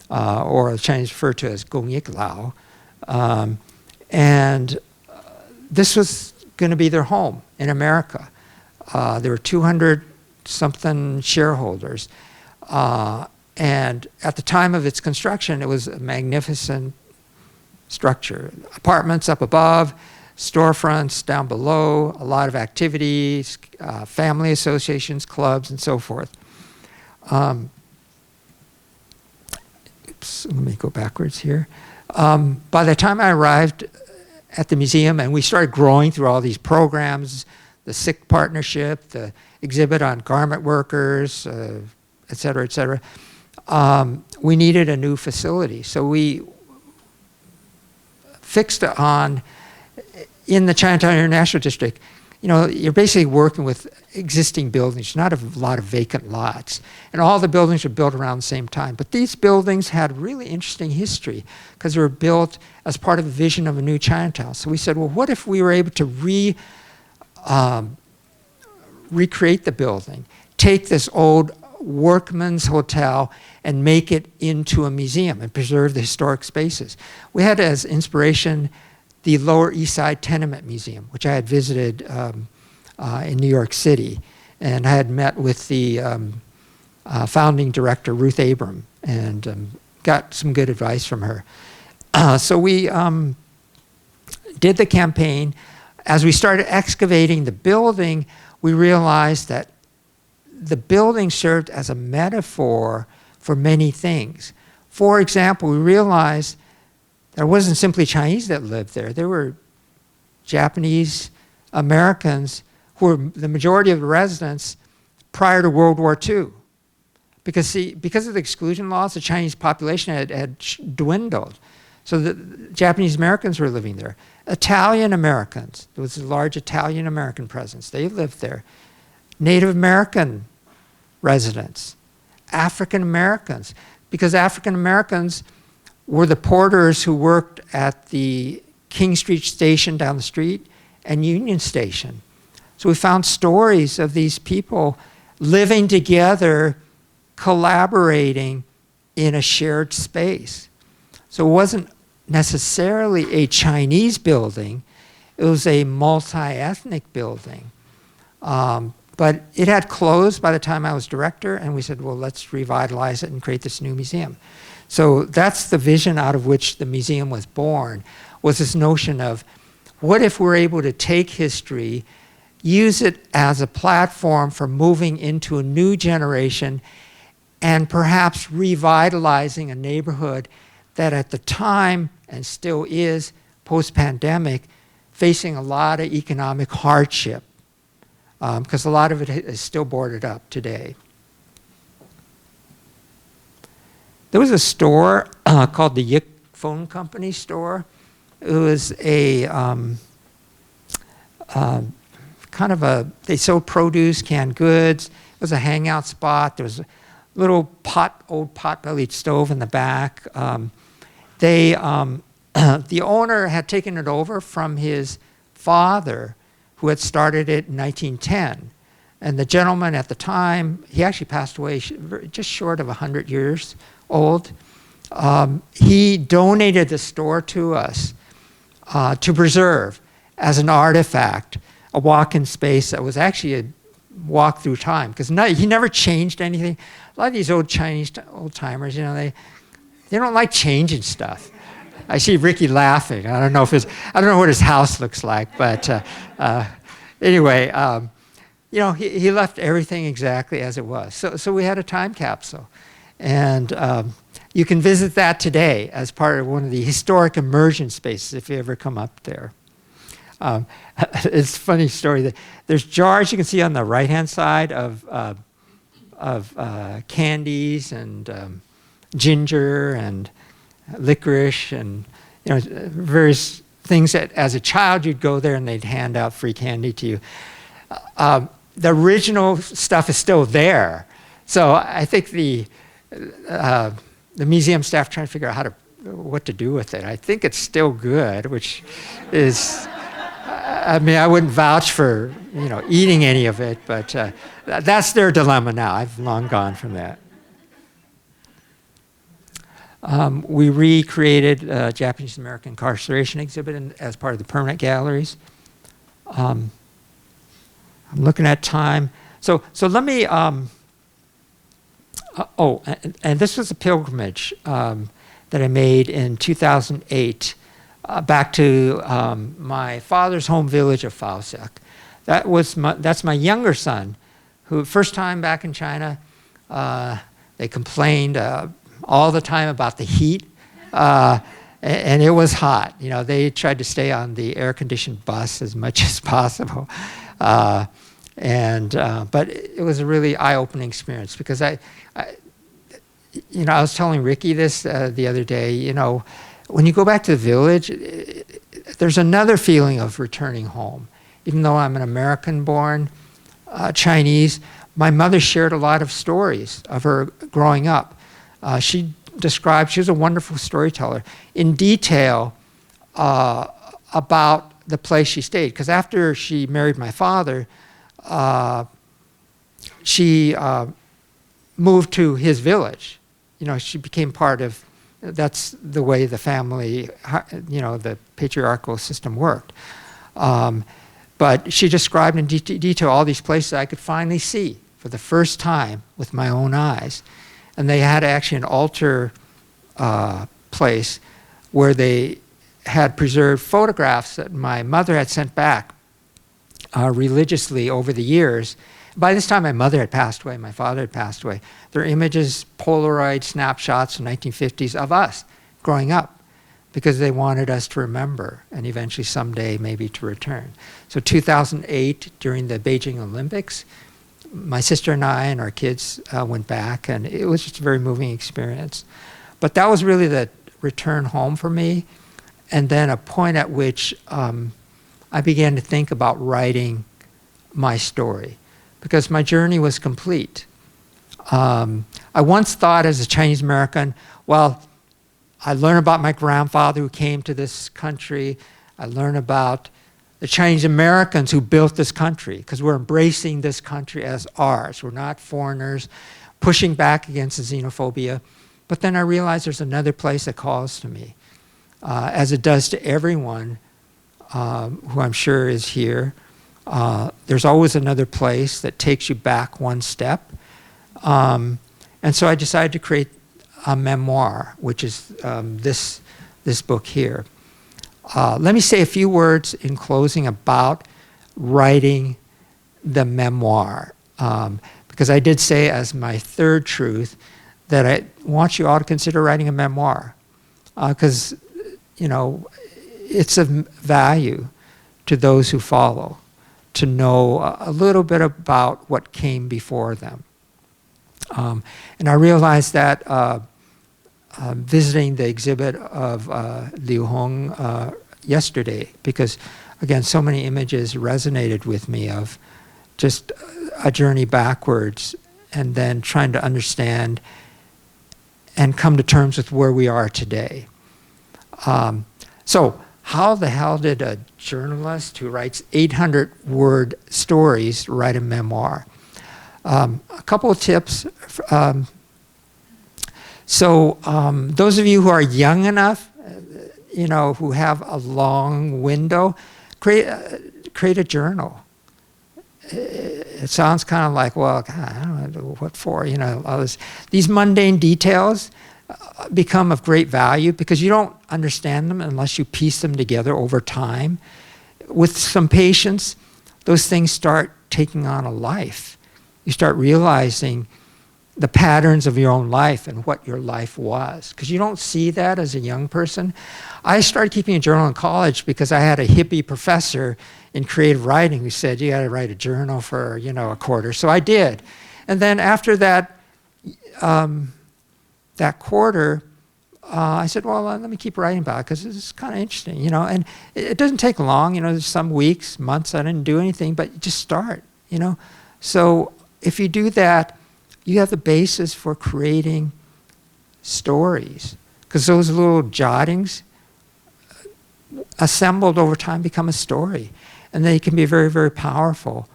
or the Chinese refer to it as Gongyik Lao. And this was going to be their home in America. There were 200-something shareholders. And at the time of its construction, it was a magnificent structure. Apartments up above, storefronts down below, a lot of activities, family associations, clubs, and so forth. Oops, let me go backwards here. By the time I arrived at the museum, and we started growing through all these programs, the Sikh partnership, the exhibit on garment workers, et cetera, we needed a new facility. So we fixed on, in the Chinatown International District, you're basically working with existing buildings, not a lot of vacant lots. And all the buildings were built around the same time. But these buildings had really interesting history because they were built as part of a vision of a new Chinatown. So we said, well, what if we were able to recreate the building, take this old workman's hotel and make it into a museum and preserve the historic spaces. We had as inspiration the Lower East Side Tenement Museum, which I had visited in New York City. And I had met with the founding director, Ruth Abram, and got some good advice from her. So we did the campaign. As we started excavating the building, we realized that the building served as a metaphor for many things. For example, we realized there wasn't simply Chinese that lived there. There were Japanese Americans who were the majority of the residents prior to World War II. Because of the exclusion laws, the Chinese population had dwindled. So the Japanese Americans were living there. Italian Americans, there was a large Italian American presence. They lived there. Native American residents, African Americans, because African Americans were the porters who worked at the King Street station down the street and Union Station. So we found stories of these people living together, collaborating in a shared space. So it wasn't necessarily a Chinese building, it was a multi-ethnic building. But it had closed by the time I was director, and we said, well, let's revitalize it and create this new museum. So that's the vision out of which the museum was born, was this notion of what if we're able to take history, use it as a platform for moving into a new generation and perhaps revitalizing a neighborhood that at the time, and still is, post-pandemic, facing a lot of economic hardship, because a lot of it is still boarded up today. There was a store called the Yick Phone Company store. It was a they sold produce, canned goods. It was a hangout spot. There was a little old pot-bellied stove in the back. The owner had taken it over from his father, who had started it in 1910. And the gentleman at the time, he actually passed away just short of 100 years old. He donated the store to us to preserve as an artifact, a walk-in space that was actually a walk through time, because he never changed anything. A lot of these old-timers, they don't like changing stuff. I see Ricky laughing. I don't know what his house looks like, but anyway, he left everything exactly as it was. So we had a time capsule, and you can visit that today as part of one of the historic immersion spaces if you ever come up there. It's a funny story that there's jars you can see on the right-hand side of candies and ginger and licorice and various things that as a child you'd go there and they'd hand out free candy to you. The original stuff is still there, so I think the museum staff trying to figure out what to do with it. I think it's still good, which is, I wouldn't vouch for eating any of it, but that's their dilemma now. I've long gone from that. We recreated a Japanese American incarceration exhibit as part of the permanent galleries. I'm looking at time. So let me, and this was a pilgrimage that I made in 2008 back to my father's home village of Faosuk. That's my younger son, who first time back in China, they complained all the time about the heat, and it was hot. They tried to stay on the air-conditioned bus as much as possible. But it was a really eye-opening experience because I was telling Ricky this the other day, when you go back to the village, there's another feeling of returning home. even though I'm an American-born Chinese, my mother shared a lot of stories of her growing up. She was a wonderful storyteller, in detail about the place she stayed. Because after she married my father, she moved to his village. She became part of, that's the way the family, the patriarchal system worked. But she described in detail all these places I could finally see for the first time with my own eyes. And they had actually an altar place where they had preserved photographs that my mother had sent back religiously over the years. By this time, my mother had passed away, my father had passed away. There are images, Polaroid snapshots from 1950s of us growing up, because they wanted us to remember and eventually someday maybe to return. So 2008, during the Beijing Olympics, my sister and I and our kids went back, and it was just a very moving experience. But that was really the return home for me, and then a point at which I began to think about writing my story, because my journey was complete. I once thought as a Chinese American, well, I learned about my grandfather who came to this country. I learned about the Chinese Americans who built this country, because we're embracing this country as ours. We're not foreigners, pushing back against the xenophobia. But then I realized there's another place that calls to me, as it does to everyone who I'm sure is here. There's always another place that takes you back one step. And so I decided to create a memoir, which is this book here. Let me say a few words in closing about writing the memoir, because I did say as my third truth that I want you all to consider writing a memoir, because it's of value to those who follow to know a little bit about what came before them. And I realized that visiting the exhibit of Liu Hong yesterday, because again, so many images resonated with me of just a journey backwards and then trying to understand and come to terms with where we are today. So how the hell did a journalist who writes 800-word stories write a memoir? A couple of tips. Those of you who are young enough, who have a long window, create a journal. It sounds kind of like, well, God, I don't know what for, all this. These mundane details become of great value because you don't understand them unless you piece them together over time. With some patience, those things start taking on a life. You start realizing the patterns of your own life and what your life was, because you don't see that as a young person. I started keeping a journal in college because I had a hippie professor in creative writing who said, you got to write a journal for, a quarter. So I did. And then after that, that quarter, I said, well, let me keep writing about it because it's kind of interesting, and it doesn't take long, there's some weeks, months, I didn't do anything, but you just start, So if you do that, you have the basis for creating stories, because those little jottings assembled over time become a story, and they can be very, very powerful,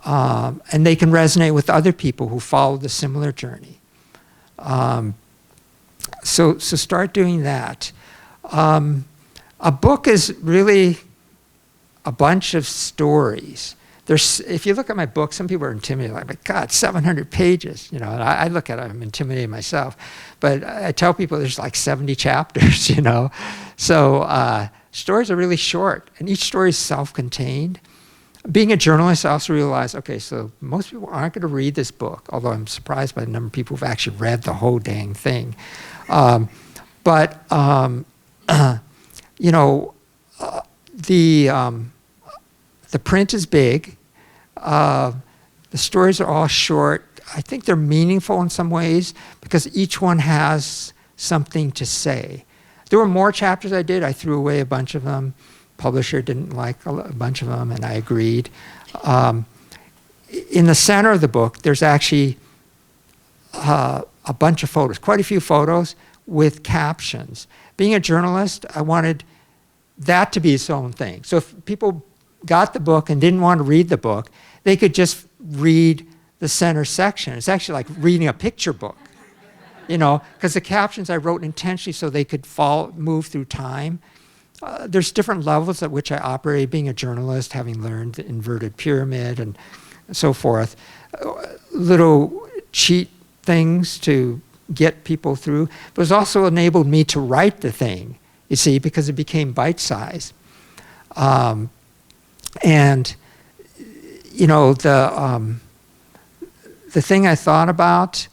and they can resonate with other people who followed a similar journey. So start doing that. A book is really a bunch of stories. If you look at my book, some people are intimidated, like, my God, 700 pages. And I look at it, I'm intimidated myself. But I tell people there's like 70 chapters, So stories are really short, and each story is self-contained. Being a journalist, I also realized, okay, so most people aren't going to read this book, although I'm surprised by the number of people who've actually read the whole dang thing. The print is big. The stories are all short. I think they're meaningful in some ways because each one has something to say. There were more chapters I did. I threw away a bunch of them, publisher didn't like a bunch of them, and I agreed. In the center of the book, there's actually a bunch of photos, quite a few photos with captions. Being a journalist, I wanted that to be its own thing. So if people got the book and didn't want to read the book, they could just read the center section. It's actually like reading a picture book, because the captions I wrote intentionally so they could move through time. There's different levels at which I operate, being a journalist, having learned the inverted pyramid and so forth. Little cheat things to get people through, but it's also enabled me to write the thing, you see, because it became bite-sized. And, the thing I thought about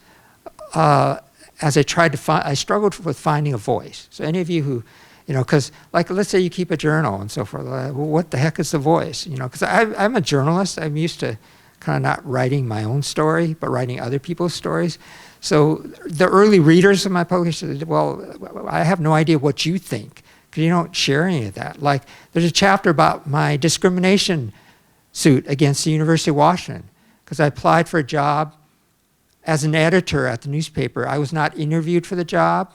as I tried to find, I struggled with finding a voice. So any of you who, because like let's say you keep a journal and so forth, well, what the heck is the voice? Because I'm a journalist. I'm used to kind of not writing my own story, but writing other people's stories. So the early readers of my publication said, well, I have no idea what you think, because you don't share any of that. Like there's a chapter about my discrimination suit against the University of Washington, because I applied for a job as an editor at the newspaper. I was not interviewed for the job,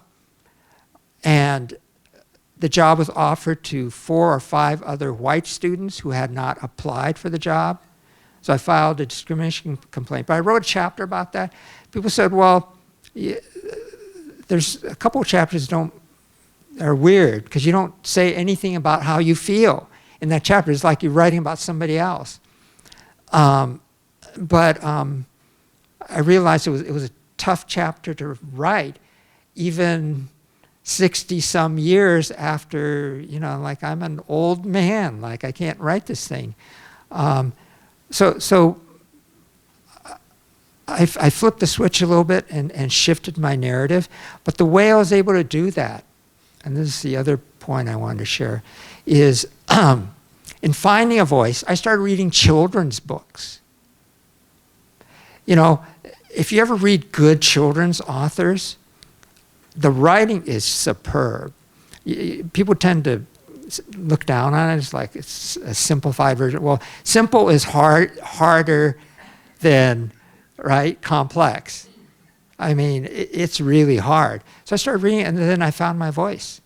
and the job was offered to 4 or 5 other white students who had not applied for the job. So I filed a discrimination complaint. But I wrote a chapter about that. People said, well, there's a couple of chapters that are weird because you don't say anything about how you feel in that chapter. It's like you're writing about somebody else. But I realized it was a tough chapter to write, even 60-some years after, like I'm an old man, like I can't write this thing. So I flipped the switch a little bit and shifted my narrative. But the way I was able to do that, and this is the other point I wanted to share, is in finding a voice, I started reading children's books. If you ever read good children's authors, the writing is superb. People tend to look down on it. It's like it's a simplified version. Well, simple is harder than, right, complex. I mean, it's really hard. So I started reading, and then I found my voice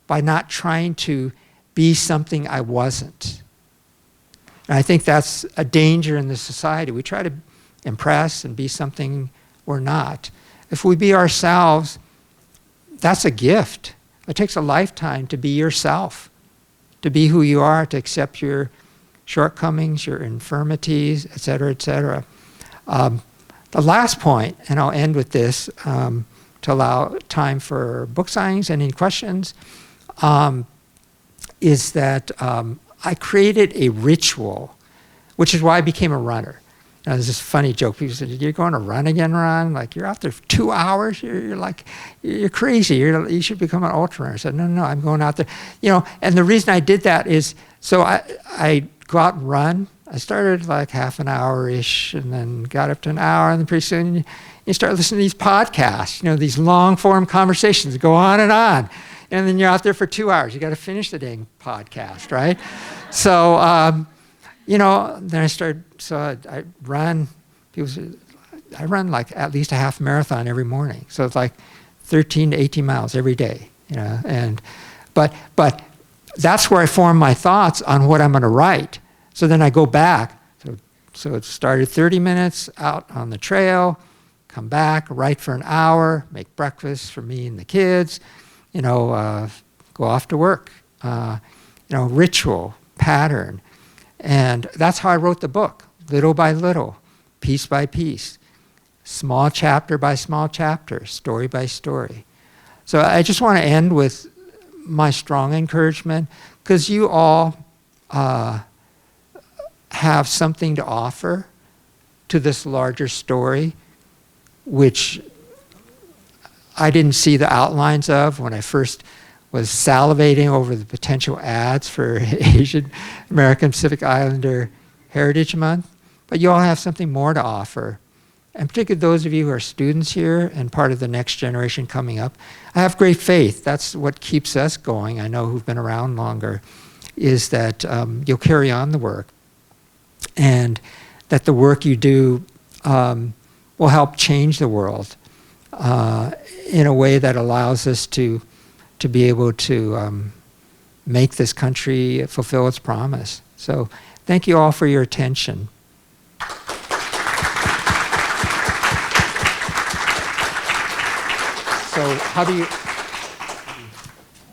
by not trying to be something I wasn't. And I think that's a danger in this society. We try to impress and be something we're not. If we be ourselves, that's a gift. It takes a lifetime to be yourself, to be who you are, to accept your shortcomings, your infirmities, et cetera, et cetera. The last point, and I'll end with this to allow time for book signings and any questions, is that I created a ritual, which is why I became a runner. Now, there's this funny joke. People said, "You're going to run again, Ron? Like, you're out there for 2 hours? You're crazy. You should become an ultra runner." I said, no, I'm going out there. And the reason I did that is, so I go out and run. I started like half an hour-ish and then got up to an hour, and then pretty soon you start listening to these podcasts, these long-form conversations that go on. And then you're out there for 2 hours. You got to finish the dang podcast, right? So, then I started, so I run. I run like at least a half marathon every morning. So it's like 13 to 18 miles every day, but that's where I form my thoughts on what I'm going to write. So then I go back. So it started 30 minutes out on the trail, come back, write for an hour, make breakfast for me and the kids, go off to work, ritual, pattern. And that's how I wrote the book, little by little, piece by piece, small chapter by small chapter, story by story. So I just want to end with my strong encouragement, because you all have something to offer to this larger story, which I didn't see the outlines of when I first was salivating over the potential ads for Asian American Pacific Islander Heritage Month. But you all have something more to offer. And particularly those of you who are students here and part of the next generation coming up, I have great faith. That's what keeps us going, I know, who've been around longer, is that you'll carry on the work, and that the work you do will help change the world in a way that allows us to be able to make this country fulfill its promise. So thank you all for your attention. So how do you...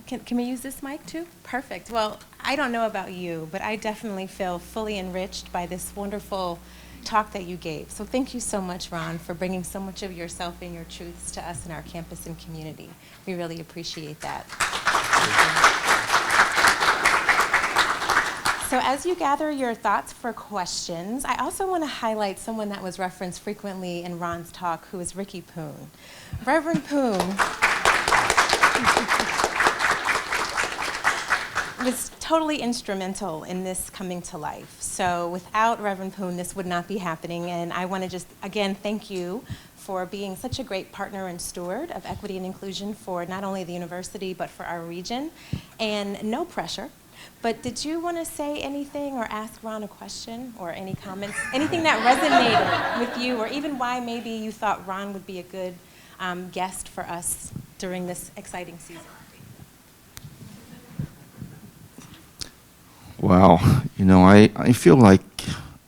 Can we use this mic too? Perfect. Well, I don't know about you, but I definitely feel fully enriched by this wonderful talk that you gave. So thank you so much, Ron, for bringing so much of yourself and your truths to us in our campus and community. We really appreciate that. So as you gather your thoughts for questions, I also want to highlight someone that was referenced frequently in Ron's talk, who is Ricky Poon. Reverend Poon was totally instrumental in this coming to life. So without Reverend Poon, this would not be happening. And I want to just, again, thank you for being such a great partner and steward of equity and inclusion for not only the university, but for our region. And no pressure, but did you want to say anything or ask Ron a question or any comments? Anything that resonated with you, or even why maybe you thought Ron would be a good guest for us during this exciting season? Wow, you know, I feel like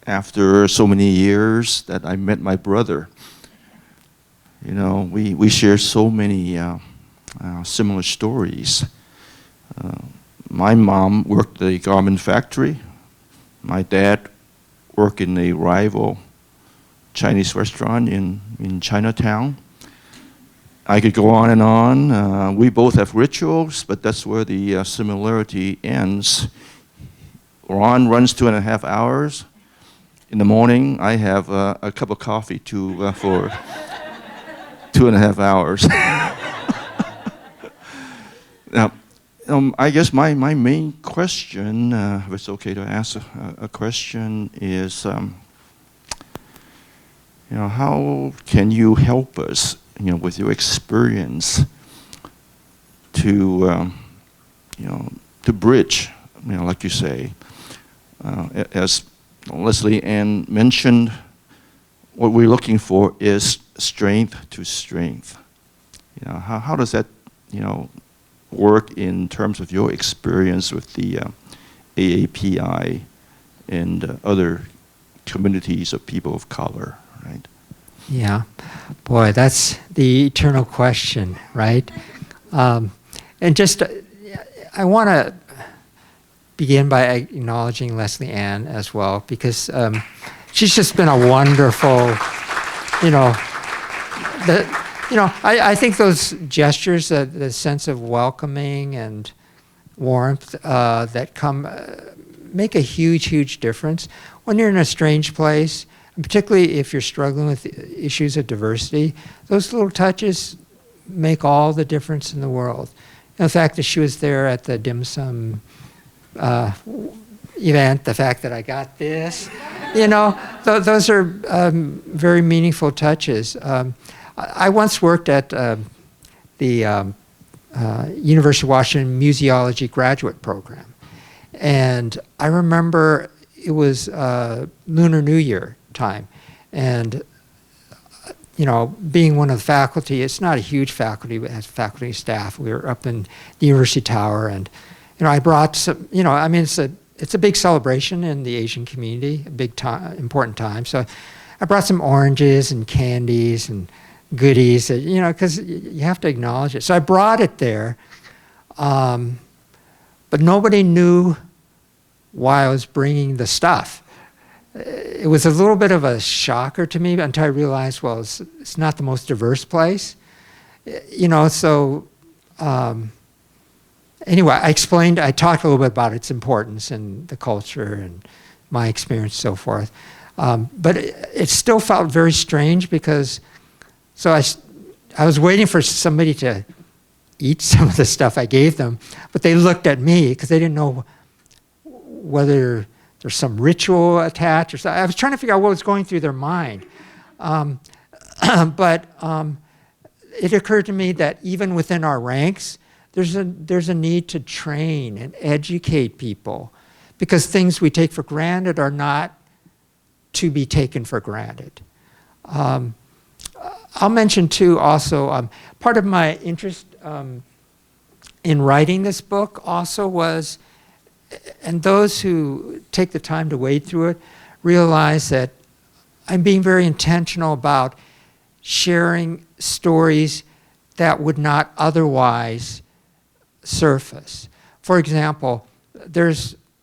after so many years that I met my brother. You know, we share so many similar stories. My mom worked at a garment factory. My dad worked in a rival Chinese restaurant in Chinatown. I could go on and on. We both have rituals, but that's where the similarity ends. Ron runs 2.5 hours. In the morning, I have a cup of coffee for 2.5 hours. Now, I guess my main question, if it's okay to ask a question, is, you know, how can you help us, you know, with your experience to, you know, to bridge, you know, like you say, as Leslie Ann mentioned, what we're looking for is strength to strength. You know, how does that, you know, work in terms of your experience with the AAPI and other communities of people of color, right? Yeah, boy, that's the eternal question, right? And just, I want to begin by acknowledging Leslie Ann as well, because she's just been a wonderful, you know, I think those gestures, the sense of welcoming and warmth that come, make a huge, huge difference. When you're in a strange place, and particularly if you're struggling with issues of diversity, those little touches make all the difference in the world. And the fact that she was there at the dim sum event, the fact that I got this, you know, those are very meaningful touches. I once worked at the University of Washington Museology graduate program, and I remember it was Lunar New Year time, and you know, being one of the faculty, it's not a huge faculty, but has faculty staff. We were up in the University Tower, and you know, I brought some, you know, I mean, it's a big celebration in the Asian community, a big time, important time. So I brought some oranges and candies and goodies, you know, because you have to acknowledge it. So I brought it there, but nobody knew why I was bringing the stuff. It was a little bit of a shocker to me until I realized, well, it's not the most diverse place, you know. So anyway, I talked a little bit about its importance and the culture and my experience, so forth. But it still felt very strange because, so I was waiting for somebody to eat some of the stuff I gave them, but they looked at me because they didn't know whether there's some ritual attached or something. I was trying to figure out what was going through their mind. But it occurred to me that even within our ranks, there's a need to train and educate people because things we take for granted are not to be taken for granted. I'll mention too also, part of my interest in writing this book also was, and those who take the time to wade through it realize that I'm being very intentional about sharing stories that would not otherwise surface. For example,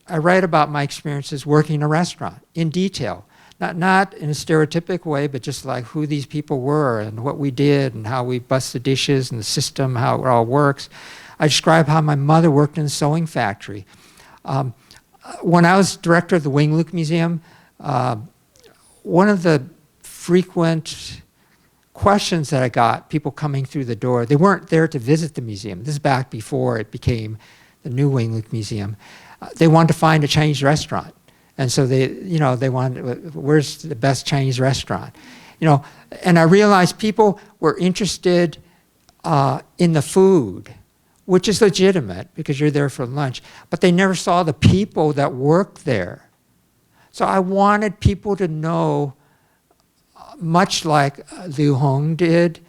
I write about my experiences working in a restaurant in detail. Not in a stereotypic way, but just like who these people were and what we did and how we bust the dishes and the system, how it all works. I describe how my mother worked in a sewing factory. When I was director of the Wing Luke Museum, one of the frequent questions that I got, people coming through the door, they weren't there to visit the museum. This is back before it became the new Wing Luke Museum. They wanted to find a Chinese restaurant. And so they wanted, where's the best Chinese restaurant? And I realized people were interested in the food, which is legitimate because you're there for lunch, but they never saw the people that worked there. So I wanted people to know, much like Liu Hong did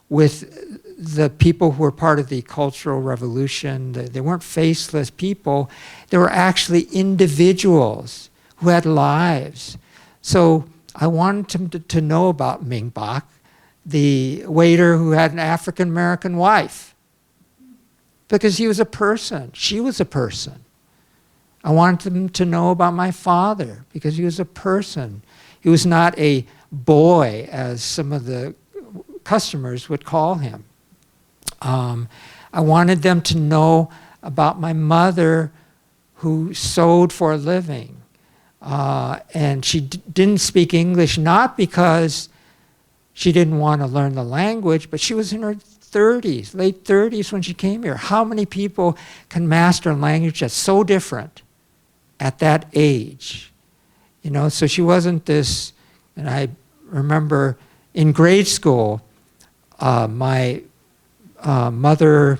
with the people who were part of the Cultural Revolution. They weren't faceless people. They were actually individuals who had lives. So I wanted them to know about Ming Bak, the waiter who had an African-American wife, because he was a person. She was a person. I wanted them to know about my father because he was a person. He was not a boy, as some of the customers would call him. I wanted them to know about my mother who sewed for a living. And she didn't speak English, not because she didn't want to learn the language, but she was in her 30s, late 30s when she came here. How many people can master a language that's so different at that age? So she wasn't this, and I remember in grade school, my mother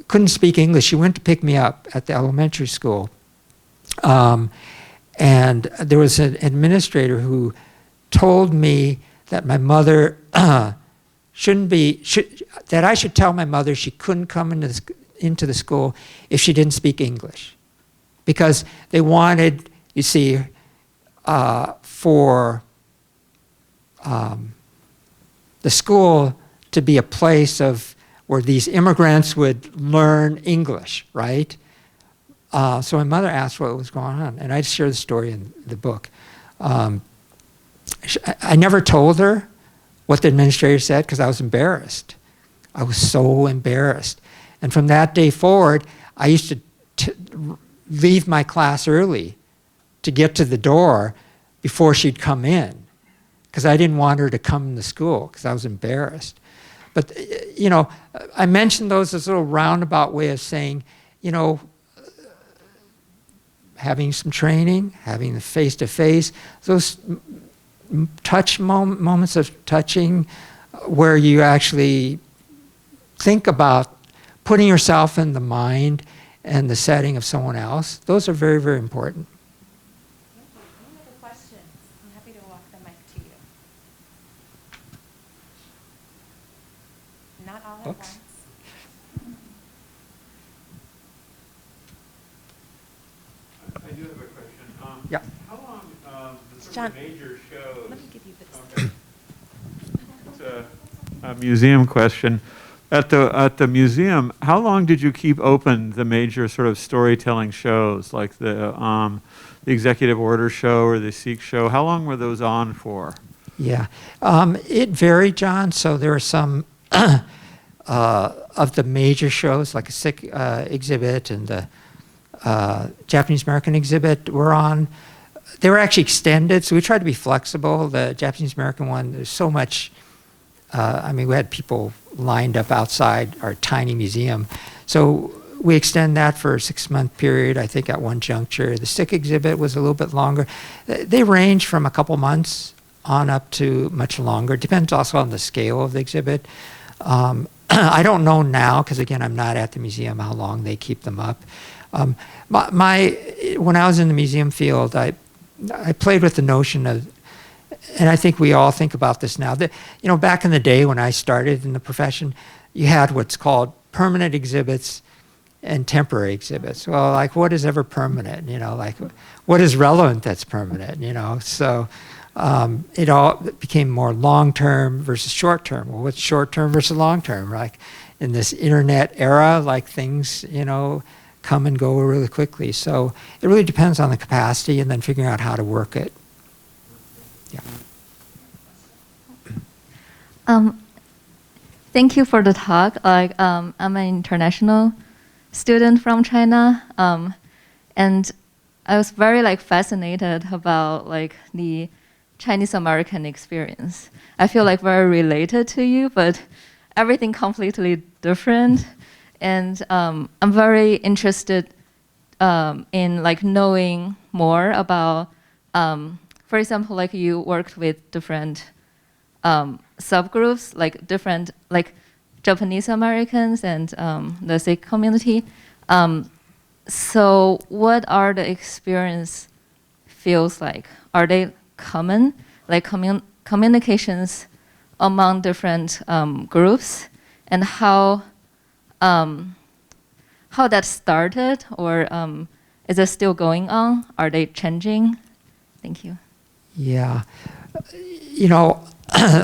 couldn't speak English. She went to pick me up at the elementary school. And there was an administrator who told me that my mother that I should tell my mother she couldn't come into the school if she didn't speak English. Because they wanted, you see, for the school to be a place where these immigrants would learn English, right? So my mother asked what was going on, and I share the story in the book. I never told her what the administrator said because I was embarrassed. I was so embarrassed. And from that day forward, I used to leave my class early to get to the door before she'd come in because I didn't want her to come in the school because I was embarrassed. But, I mentioned those as a little roundabout way of saying, having some training, having the face-to-face, those moments of touching where you actually think about putting yourself in the mind and the setting of someone else, those are very, very important. Any other questions? I'm happy to walk the mic to you. Not all at once. I do have a question. Yeah. How long, the sort John, of major shows? Let me give you this. Okay. It's a museum question. At the museum, how long did you keep open the major sort of storytelling shows, like the Executive Order show or the Sikh show? How long were those on for? Yeah, it varied, John. So there are some of the major shows, like a Sikh exhibit and the Japanese American exhibit were on. They were actually extended, so we tried to be flexible. The Japanese American one, there's so much. We had people lined up outside our tiny museum. So we extend that for a 6-month period, I think, at one juncture. The Sikh exhibit was a little bit longer. They range from a couple months on up to much longer. It depends also on the scale of the exhibit. I don't know now, because again, I'm not at the museum, how long they keep them up. When I was in the museum field, I played with the notion of, and I think we all think about this now, that, back in the day when I started in the profession, you had what's called permanent exhibits and temporary exhibits. Well, like, what is ever permanent? Like, what is relevant that's permanent? So it all became more long-term versus short-term. Well, what's short-term versus long-term? Like, in this internet era, like, things, come and go really quickly. So it really depends on the capacity and then figuring out how to work it. Yeah. Thank you for the talk. I'm an international student from China, and I was very fascinated about the Chinese American experience. I feel very related to you, but everything completely different. And I'm very interested in knowing more about, for example, you worked with different subgroups, different Japanese Americans and the Sikh community. So what are the experience feels like? Are they common, communications among different groups, and how that started, or is it still going on? Are they changing? Thank you. Yeah.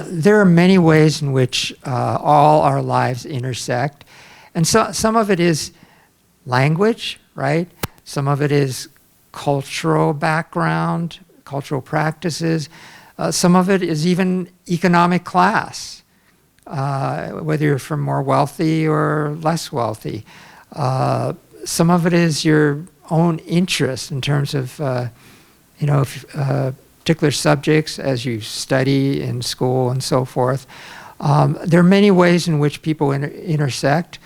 There are many ways in which all our lives intersect. And so some of it is language, right? Some of it is cultural background, cultural practices. Some of it is even economic class, whether you're from more wealthy or less wealthy. Some of it is your own interest in terms of, particular subjects as you study in school and so forth. There are many ways in which people intersect.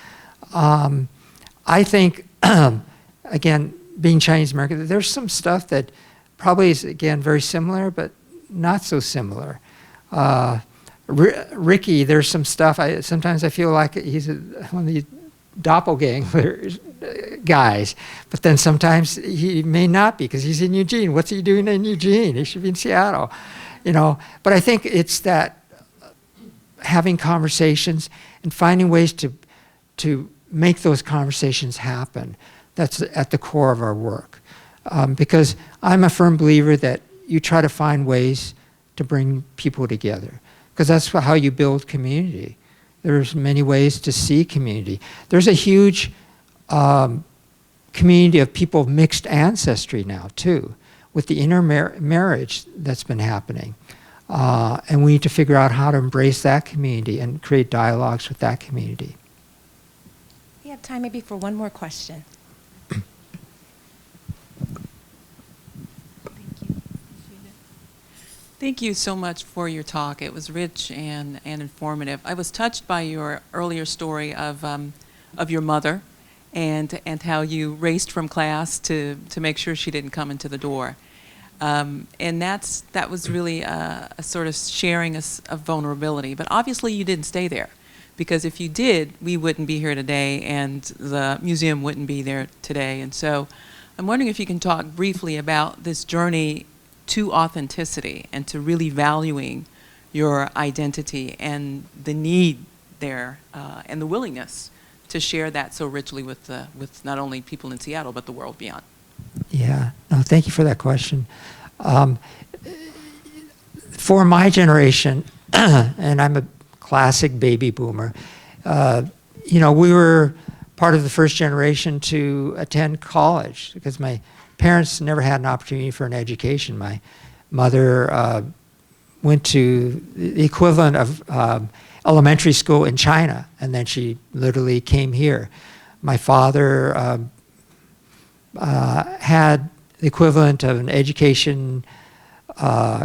I think, again, being Chinese American, there's some stuff that probably is, again, very similar, but not so similar. Ricky, there's some stuff, sometimes I feel like he's one of the doppelganger guys, but then sometimes he may not be because he's in Eugene. What's he doing in Eugene? He should be in Seattle, But I think it's that having conversations and finding ways to make those conversations happen. That's at the core of our work, because I'm a firm believer that you try to find ways to bring people together, because that's how you build community. There's many ways to see community. There's a huge community of people of mixed ancestry now, too, with the intermarriage that's been happening. And we need to figure out how to embrace that community and create dialogues with that community. We have time maybe for one more question. Thank you so much for your talk. It was rich and informative. I was touched by your earlier story of your mother and how you raced from class to make sure she didn't come into the door. And that was really a sort of sharing of vulnerability. But obviously you didn't stay there, because if you did, we wouldn't be here today and the museum wouldn't be there today. And so I'm wondering if you can talk briefly about this journey to authenticity and to really valuing your identity and the need there and the willingness to share that so richly with not only people in Seattle but the world beyond. Yeah, no, thank you for that question. For my generation, and I'm a classic baby boomer, we were part of the first generation to attend college, because my parents never had an opportunity for an education. My mother went to the equivalent of elementary school in China, and then she literally came here. My father had the equivalent of an education,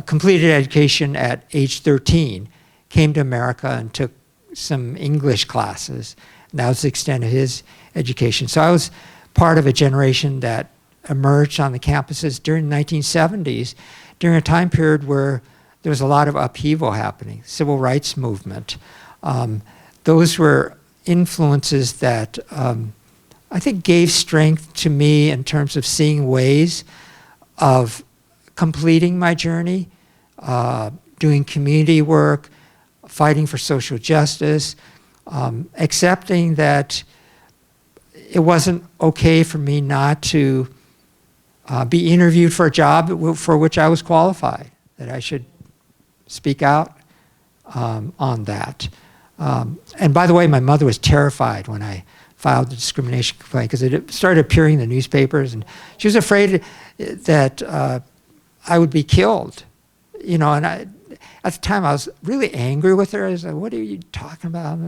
completed education at age 13, came to America and took some English classes. And that was the extent of his education. So I was part of a generation that emerged on the campuses during the 1970s, during a time period where there was a lot of upheaval happening, civil rights movement. Those were influences that I think gave strength to me in terms of seeing ways of completing my journey, doing community work, fighting for social justice, accepting that it wasn't okay for me not to be interviewed for a job for which I was qualified, that I should speak out on that. And by the way, my mother was terrified when I filed the discrimination complaint because it started appearing in the newspapers, and she was afraid that I would be killed. You know, and at the time I was really angry with her. I was like, "What are you talking about?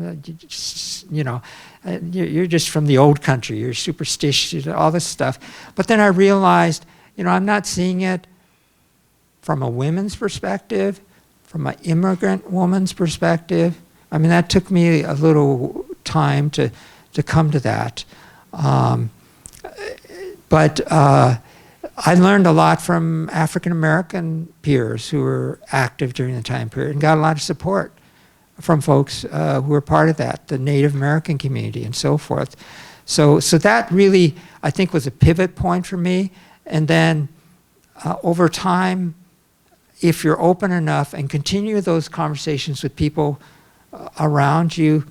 You're just from the old country. You're superstitious, all this stuff." But then I realized, I'm not seeing it from a women's perspective, from an immigrant woman's perspective. I mean, that took me a little time to come to that. But I learned a lot from African American peers who were active during the time period and got a lot of support from folks who were part of that, the Native American community and so forth. So that really, I think, was a pivot point for me. And then over time, if you're open enough and continue those conversations with people around you,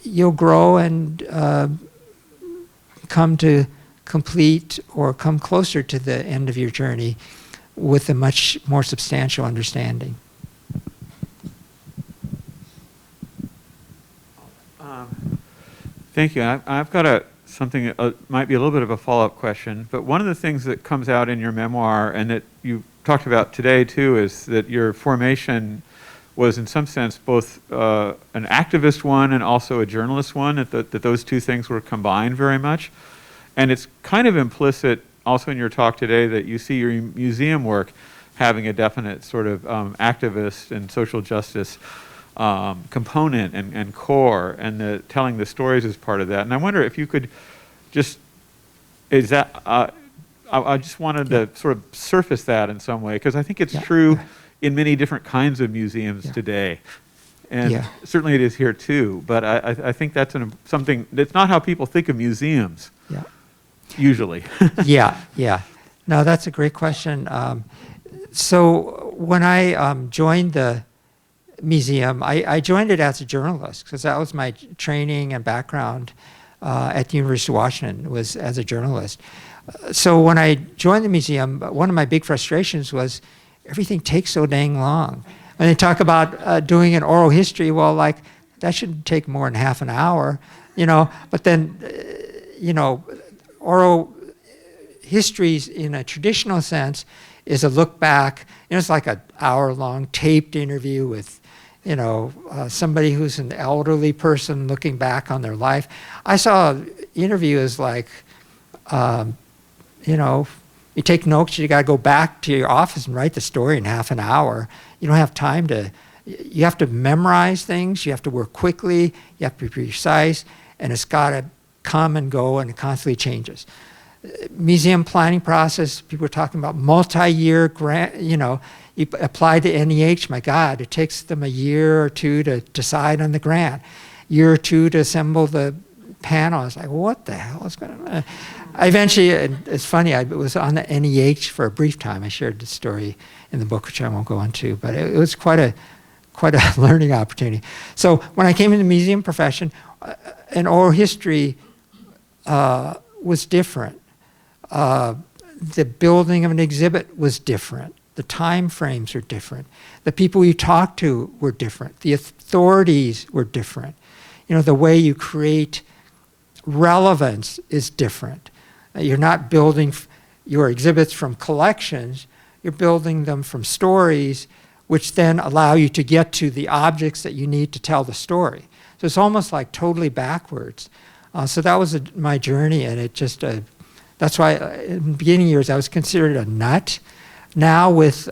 you'll grow and come to complete or come closer to the end of your journey with a much more substantial understanding. Thank you. I've got something that might be a little bit of a follow-up question, but one of the things that comes out in your memoir and that you talked about today too is that your formation was in some sense both an activist one and also a journalist one, that those two things were combined very much. And it's kind of implicit also in your talk today that you see your museum work having a definite sort of activist and social justice component and core, and telling the stories is part of that. And I wonder if you could just, I just wanted to sort of surface that in some way, because I think it's true in many different kinds of museums today. And certainly it is here too, but I think that's something, that's not how people think of museums. Usually. Yeah. No, that's a great question. So when I joined the museum, I joined it as a journalist because that was my training and background at the University of Washington, was as a journalist. So when I joined the museum, one of my big frustrations was everything takes so dang long. When they talk about doing an oral history, well, like, that shouldn't take more than half an hour, but then, oral histories in a traditional sense is a look back. It's like an hour-long taped interview with, somebody who's an elderly person looking back on their life. I saw an interview as like, you take notes, you got to go back to your office and write the story in half an hour. You don't have time you have to memorize things, you have to work quickly, you have to be precise, and it's got to come and go, and it constantly changes. Museum planning process, people are talking about multi-year grant, you apply to NEH, my God, it takes them a year or two to decide on the grant, year or two to assemble the panel. I was like, what the hell is going on? I eventually, it's funny, I was on the NEH for a brief time. I shared the story in the book, which I won't go into, but it was quite a learning opportunity. So when I came into the museum profession, an oral history was different. The building of an exhibit was different. The time frames are different. The people you talk to were different. The authorities were different. The way you create relevance is different. You're not building your exhibits from collections. You're building them from stories, which then allow you to get to the objects that you need to tell the story. So it's almost like totally backwards. So that was my journey, and it just, that's why in the beginning years I was considered a nut. Now with,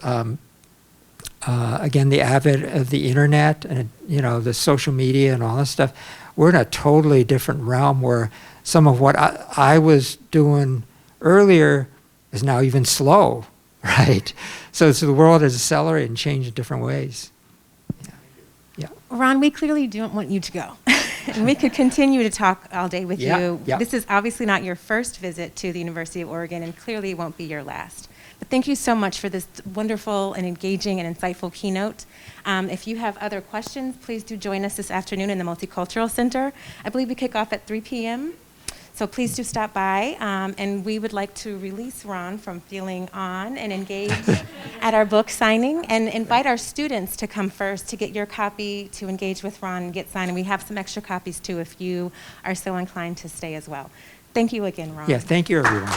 again, the advent of the internet and, the social media and all this stuff, we're in a totally different realm where some of what I was doing earlier is now even slow, right? So the world has accelerated and changed in different ways. Yeah. Ron, we clearly don't want you to go. And we could continue to talk all day with Yeah, you. yeah. This is obviously not your first visit to the University of Oregon, and clearly it won't be your last. But thank you so much for this wonderful and engaging and insightful keynote. If you have other questions, please do join us this afternoon in the Multicultural Center. I believe we kick off at 3 p.m. So please do stop by, and we would like to release Ron from feeling on and engage at our book signing, and invite our students to come first to get your copy, to engage with Ron and get signed. And we have some extra copies too if you are so inclined to stay as well. Thank you again, Ron. Yeah, thank you, everyone.